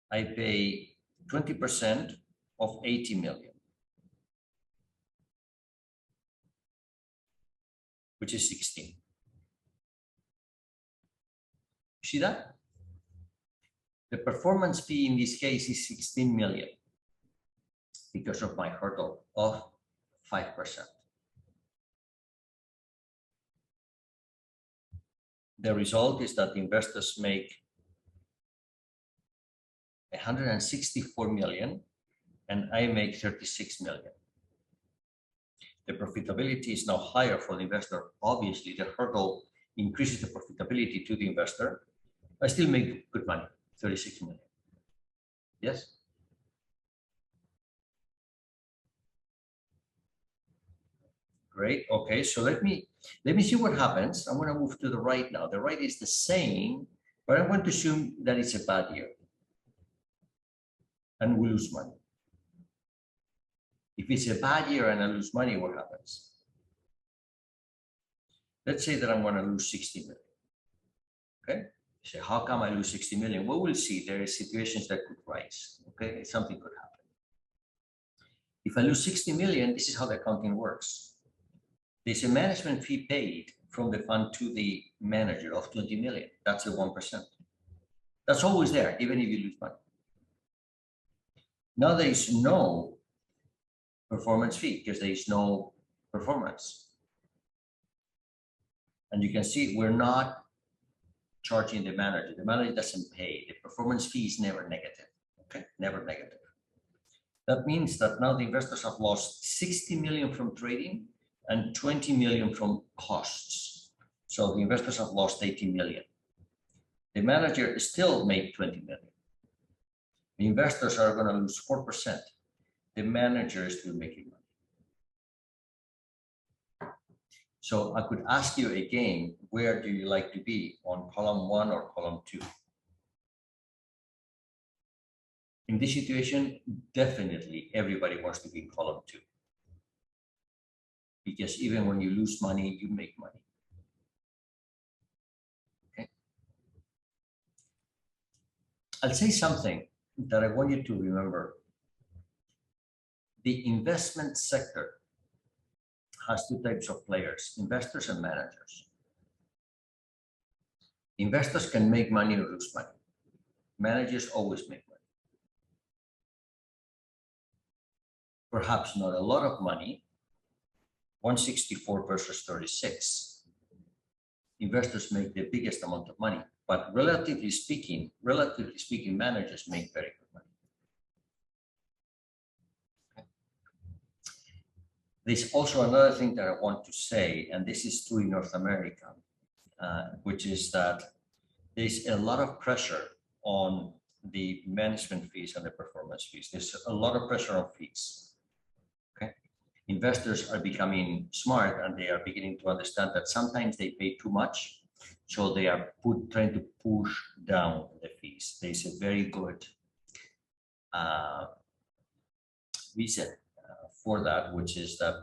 I pay 20% of 80 million, which is 16. See that? The performance fee in this case is 16 million because of my hurdle of 5%. The result is that the investors make 164 million and I make 36 million. The profitability is now higher for the investor. Obviously, the hurdle increases the profitability to the investor. I still make good money, 36 million. Yes? Great. Okay, so let me see what happens. I'm going to move to the right now. The right is the same, but I'm going to assume that it's a bad year and we lose money. If it's a bad year and I lose money, what happens? Let's say that I'm going to lose 60 million. Okay. So how come I lose 60 million? Well, we'll see. There are situations that could rise. Okay. Something could happen. If I lose 60 million, this is how the accounting works. There's a management fee paid from the fund to the manager of 20 million. That's a 1%. That's always there, even if you lose money. Now there is no performance fee because there is no performance. And you can see we're not charging the manager. The manager doesn't pay. The performance fee is never negative. Okay, never negative. That means that now the investors have lost 60 million from trading and 20 million from costs. So the investors have lost 80 million. The manager still made 20 million. The investors are going to lose 4%. The manager is still making money. So I could ask you again, where do you like to be, on column 1 or column 2? In this situation, definitely everybody wants to be in column 2. Because even when you lose money, you make money. Okay. I'll say something that I want you to remember. The investment sector has two types of players, investors and managers. Investors can make money or lose money. Managers always make money. Perhaps not a lot of money, 164 versus 36. Investors make the biggest amount of money, but relatively speaking, managers make very good money. Okay. There's also another thing that I want to say, and this is true in North America, which is that there's a lot of pressure on the management fees and the performance fees. There's a lot of pressure on fees. Okay, investors are becoming smart and they are beginning to understand that sometimes they pay too much, so they are trying to push down the fees. There's a very good reason for that, which is that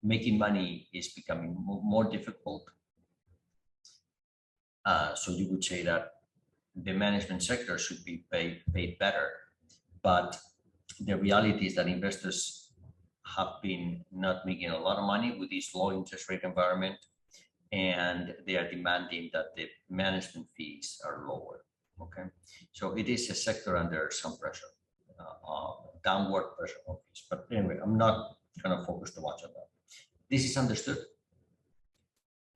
making money is becoming more difficult. So you would say that the management sector should be paid better, but the reality is that investors have been not making a lot of money with this low interest rate environment, and they are demanding that the management fees are lower. Okay, so it is a sector under some pressure, downward pressure on fees. But anyway, I'm not going to focus too much on that. This is understood.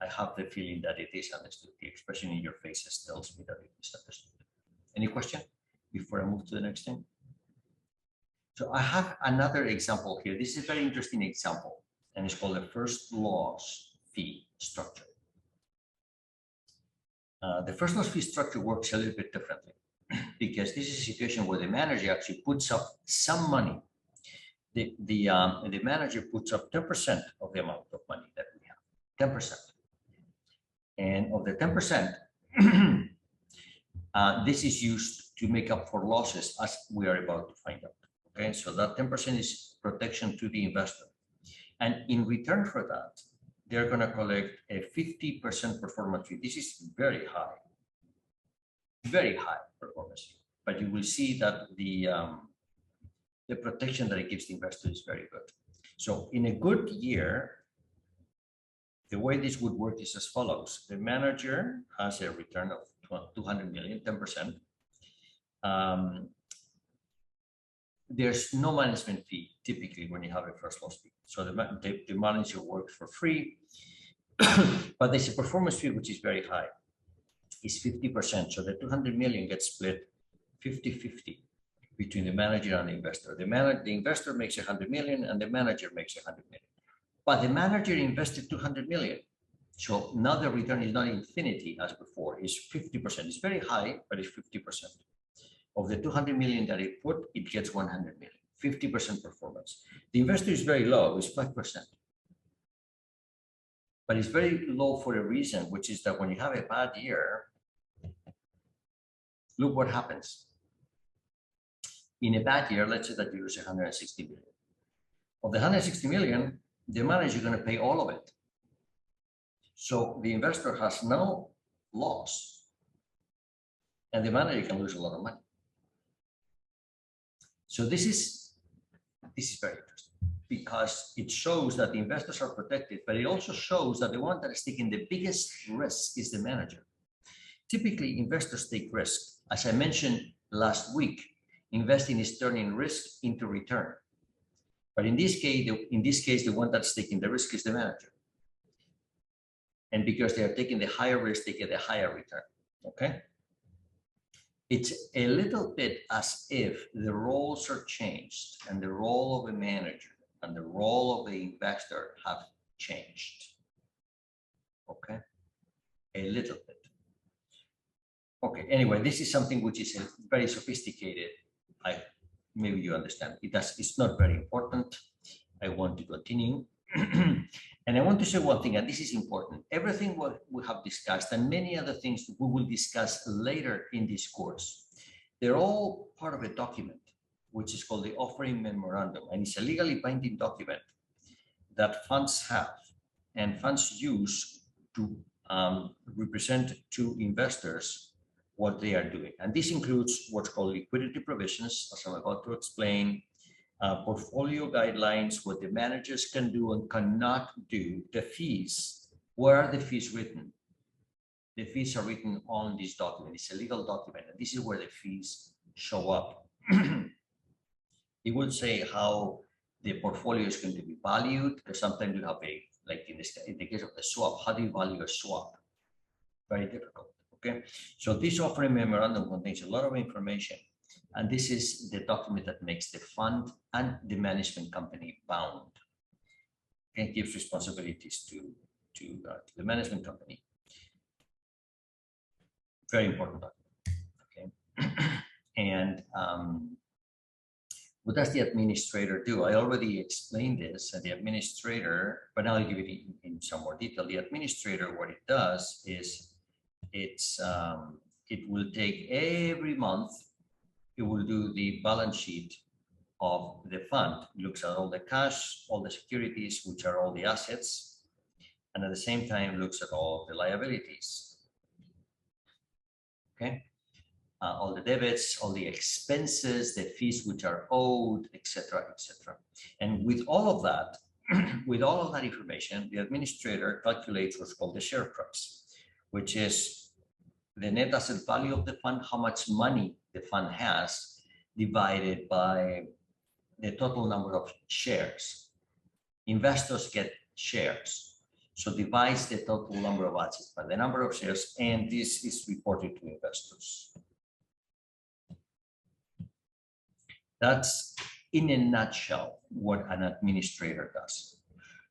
I have the feeling that it is understood. The expression in your faces tells me that it is understood. Any question before I move to the next thing? So I have another example here. This is a very interesting example, and it's called the first loss fee structure. The first loss fee structure works a little bit differently because this is a situation where the manager actually puts up some money. The manager puts up 10% of the amount of money that we have, 10%. And of the 10%, this is used to make up for losses, as we are about to find out. Okay, so that 10% is protection to the investor. And in return for that, they're going to collect a 50% performance fee. This is very high performance fee. But you will see that the protection that it gives the investor is very good. So in a good year, the way this would work is as follows. The manager has a return of 200 million, 10%. There's no management fee typically when you have a first loss fee. So the manager works for free, but there's a performance fee which is very high. It's 50%. So the 200 million gets split 50-50 between the manager and the investor. The investor makes 100 million and the manager makes 100 million. But the manager invested 200 million. So now the return is not infinity as before, it's 50%. It's very high, but it's 50%. Of the 200 million that it put, it gets 100 million, 50% performance. The investor is very low, it's 5%. But it's very low for a reason, which is that when you have a bad year, look what happens. In a bad year, let's say that you lose 160 million. Of the 160 million, the manager is going to pay all of it. So the investor has no loss, and the manager can lose a lot of money. So this is very interesting because it shows that the investors are protected, but it also shows that the one that is taking the biggest risk is the manager. Typically, investors take risk. As I mentioned last week, investing is turning risk into return. But in this case, the one that's taking the risk is the manager. And because they are taking the higher risk, they get a higher return. Okay? It's a little bit as if the roles are changed and the role of the manager and the role of the investor have changed. Okay? A little bit. Okay, anyway, this is something which is very sophisticated. Maybe you understand. It's not very important. I want to continue. And I want to say one thing, and this is important. Everything what we have discussed and many other things we will discuss later in this course, they're all part of a document, which is called the Offering Memorandum. And it's a legally binding document that funds have and funds use to represent to investors what they are doing. And this includes what's called liquidity provisions, as I'm about to explain, portfolio guidelines, what the managers can do and cannot do, the fees. Where are the fees written? The fees are written on this document. It's a legal document, and this is where the fees show up. It will say how the portfolio is going to be valued. Sometimes you have like in the case of the swap, how do you value a swap? Very difficult. Okay, so this offering memorandum contains a lot of information, and this is the document that makes the fund and the management company bound. And gives responsibilities to the management company. Very important document. Okay, and what does the administrator do? I already explained this, and the administrator, but now I'll give it in some more detail. The administrator, what it does is it will take every month, it will do the balance sheet of the fund, looks at all the cash, all the securities, which are all the assets, and at the same time looks at all the liabilities. Okay, all the debits, all the expenses, the fees which are owed, etc., etc. And with all of that, with all of that information, the administrator calculates what's called the share price, which is the net asset value of the fund, how much money the fund has, divided by the total number of shares. Investors get shares, so divides the total number of assets by the number of shares, and this is reported to investors. That's in a nutshell what an administrator does.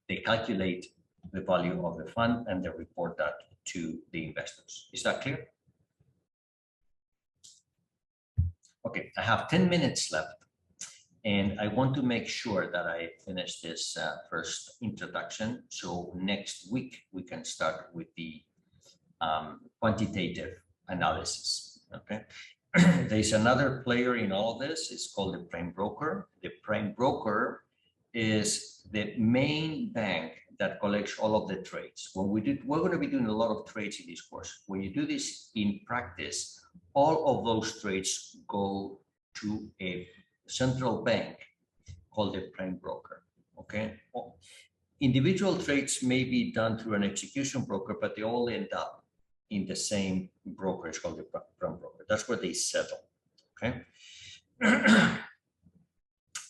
They calculate the value of the fund and they report that to the investors. Is that clear? Okay, I have 10 minutes left, and I want to make sure that I finish this first introduction. So next week we can start with the quantitative analysis. Okay, there's another player in all of this. It's called the prime broker. The prime broker is the main bank that collects all of the trades. We're going to be doing a lot of trades in this course. When you do this in practice, all of those trades go to a central bank called the prime broker. Okay, individual trades may be done through an execution broker, but they all end up in the same broker. It's called the prime broker. That's where they settle. Okay.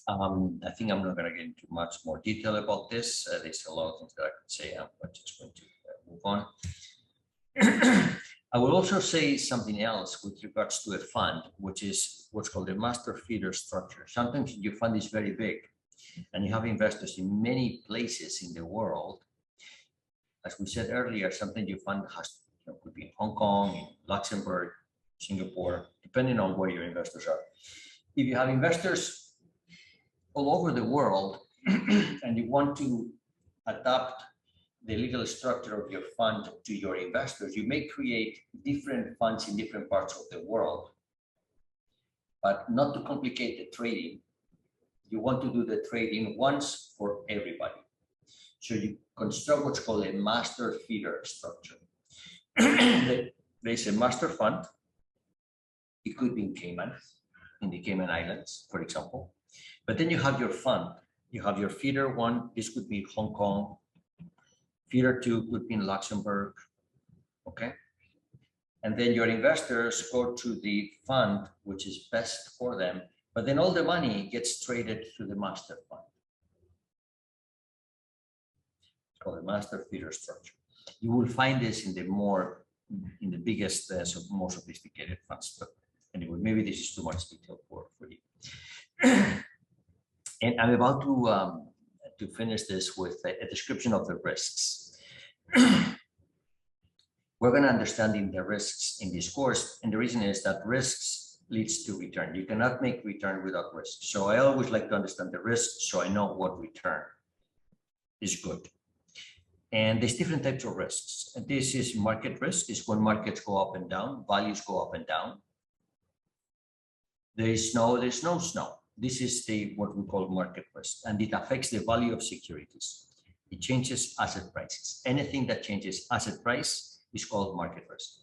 I think I'm not going to get into much more detail about this. There's a lot of things that I could say. I'm just going to move on. I will also say something else with regards to a fund, which is what's called a master feeder structure. Sometimes your fund is very big and you have investors in many places in the world. As we said earlier, sometimes your fund could be in Hong Kong, in Luxembourg, Singapore, depending on where your investors are. If you have investors all over the world and you want to adapt the legal structure of your fund to your investors, you may create different funds in different parts of the world. But not to complicate the trading, you want to do the trading once for everybody. So you construct what's called a master feeder structure. There's a master fund. It could be in Cayman, in the Cayman Islands, for example. But then you have your fund. You have your feeder one. This could be Hong Kong. Feeder two could be in Luxembourg. Okay. And then your investors go to the fund, which is best for them. But then all the money gets traded to the master fund. It's called a master feeder structure. You will find this in the biggest, more sophisticated funds. But anyway, maybe this is too much detail for you. And I'm about to finish this with a description of the risks. We're going to understand the risks in this course, and the reason is that risks leads to return. You cannot make return without risk. So I always like to understand the risks so I know what return is good. And there's different types of risks. And this is market risk. Is when markets go up and down, values go up and down. There is snow, there's no snow. This is what we call market risk, and it affects the value of securities. It changes asset prices. Anything that changes asset price is called market risk.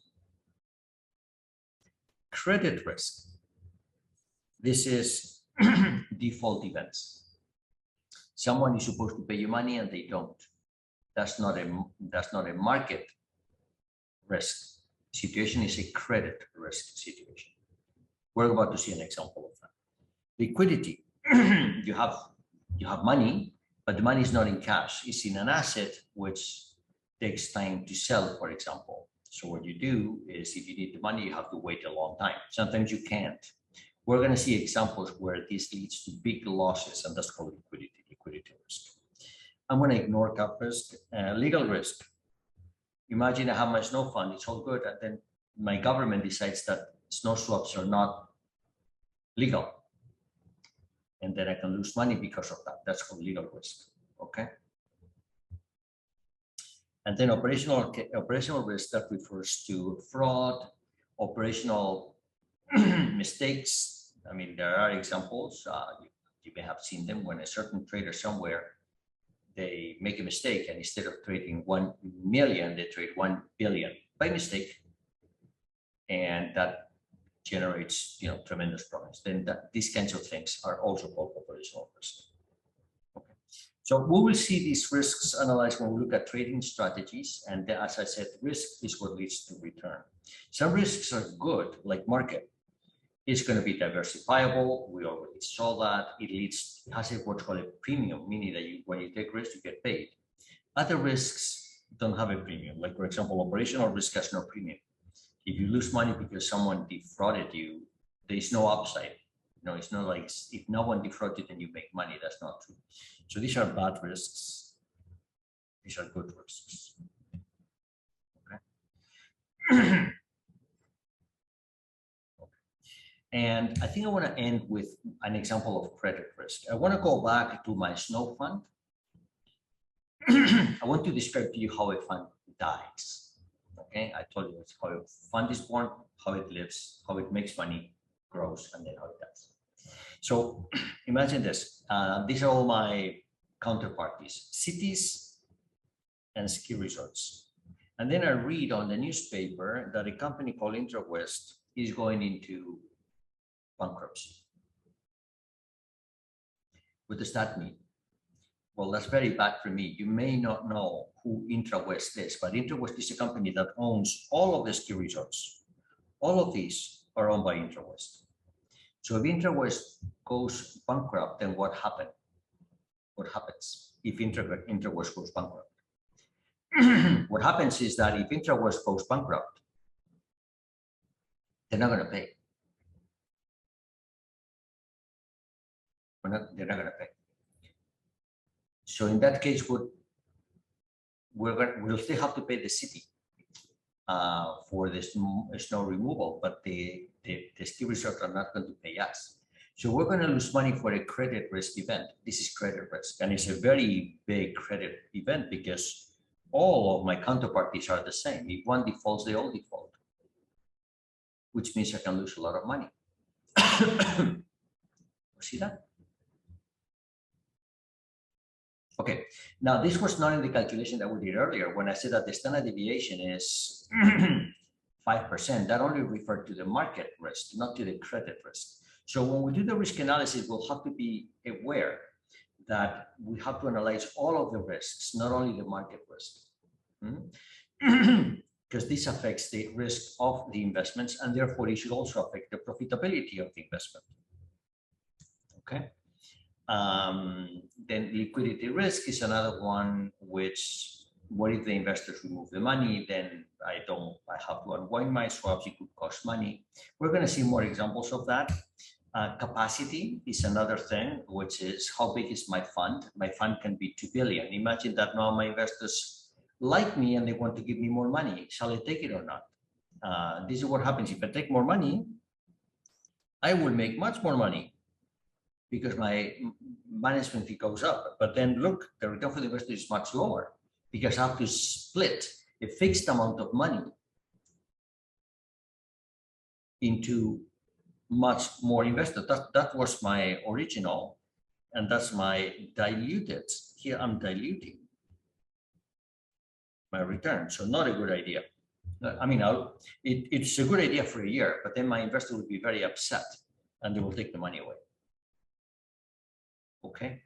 Credit risk. This is default events. Someone is supposed to pay you money and they don't. That's not a market risk situation. Is a credit risk situation. We're about to see an example of that. Liquidity. You you have money, but the money is not in cash. It's in an asset which takes time to sell, for example. So what you do is if you need the money, you have to wait a long time. Sometimes you can't. We're going to see examples where this leads to big losses, and that's called liquidity risk. I'm going to ignore cap risk. Legal risk. Imagine I have my snow fund, it's all good, and then my government decides that snow swaps are not legal. And then I can lose money because of that. That's called legal risk, okay? And then operational risk, that refers to fraud, operational mistakes. I mean, there are examples, you may have seen them, when a certain trader somewhere, they make a mistake, and instead of trading 1 million, they trade 1 billion by mistake. And that generates, tremendous profits. Then these kinds of things are also called operational risk. Okay. So we will see these risks analyzed when we look at trading strategies. And as I said, risk is what leads to return. Some risks are good, like market. It's going to be diversifiable. We already saw that. It has what's called a premium, meaning that when you take risks, you get paid. Other risks don't have a premium. Like, for example, operational risk has no premium. If you lose money because someone defrauded you, there is no upside. It's not like if no one defrauded and you make money. That's not true. So these are bad risks. These are good risks. Okay. And I think I want to end with an example of credit risk. I want to go back to my snow fund. I want to describe to you how a fund dies. Okay, I told you it's how a fund is born, how it lives, how it makes money, grows, and then how it dies. So imagine this. These are all my counterparties, cities and ski resorts. And then I read on the newspaper that a company called IntraWest is going into bankruptcy. What does that mean? Well, that's very bad for me. You may not know who IntraWest is, but IntraWest is a company that owns all of the ski resorts. All of these are owned by IntraWest. So if IntraWest goes bankrupt, then what happens? What happens if IntraWest goes bankrupt? What happens is that if IntraWest goes bankrupt, they're not going to pay. They're not going to pay. So in that case, we'll still have to pay the city for the snow removal, but the ski resorts are not going to pay us. So we're going to lose money for a credit risk event. This is credit risk, and it's a very big credit event because all of my counterparties are the same. If one defaults, they all default, which means I can lose a lot of money. See that? Okay, now this was not in the calculation that we did earlier. When I said that the standard deviation is 5%, that only referred to the market risk, not to the credit risk. So when we do the risk analysis, we'll have to be aware that we have to analyze all of the risks, not only the market risk. Because this affects the risk of the investments, and therefore it should also affect the profitability of the investment. Okay. Then liquidity risk is another one, which what if the investors remove the money, then I have to unwind my swaps, it could cost money. We're going to see more examples of that. Capacity is another thing, which is how big is my fund? My fund can be 2 billion. Imagine that now my investors like me and they want to give me more money. Shall I take it or not? This is what happens. If I take more money, I will make much more money, because my management fee goes up. But then look, the return for the investor is much lower because I have to split a fixed amount of money into much more investors. That was my original, and that's my diluted. Here I'm diluting my return. So not a good idea. I mean, it's a good idea for a year, but then my investor will be very upset and they will take the money away. Okay.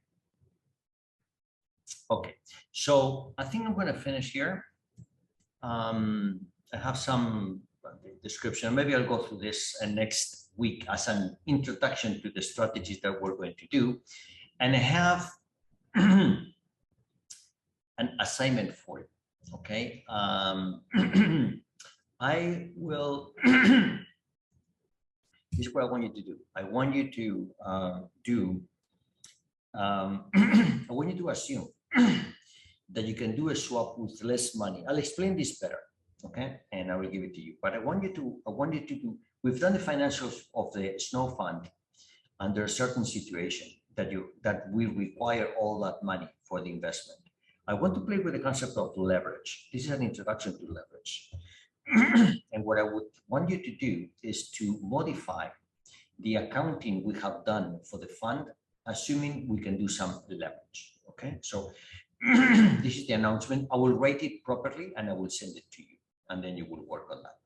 Okay, so I think I'm going to finish here. I have some description. Maybe I'll go through this next week as an introduction to the strategies that we're going to do. And I have an assignment for you. Okay. I will. This is what I want you to do. I want you to I want you to assume that you can do a swap with less money. I'll explain this better, okay? And I will give it to you. But I want you to do, we've done the financials of the snow fund under a certain situation that will require all that money for the investment. I want to play with the concept of leverage. This is an introduction to leverage. And what I would want you to do is to modify the accounting we have done for the fund, assuming we can do some leverage. Okay, so this is the announcement. I will write it properly and I will send it to you, and then you will work on that.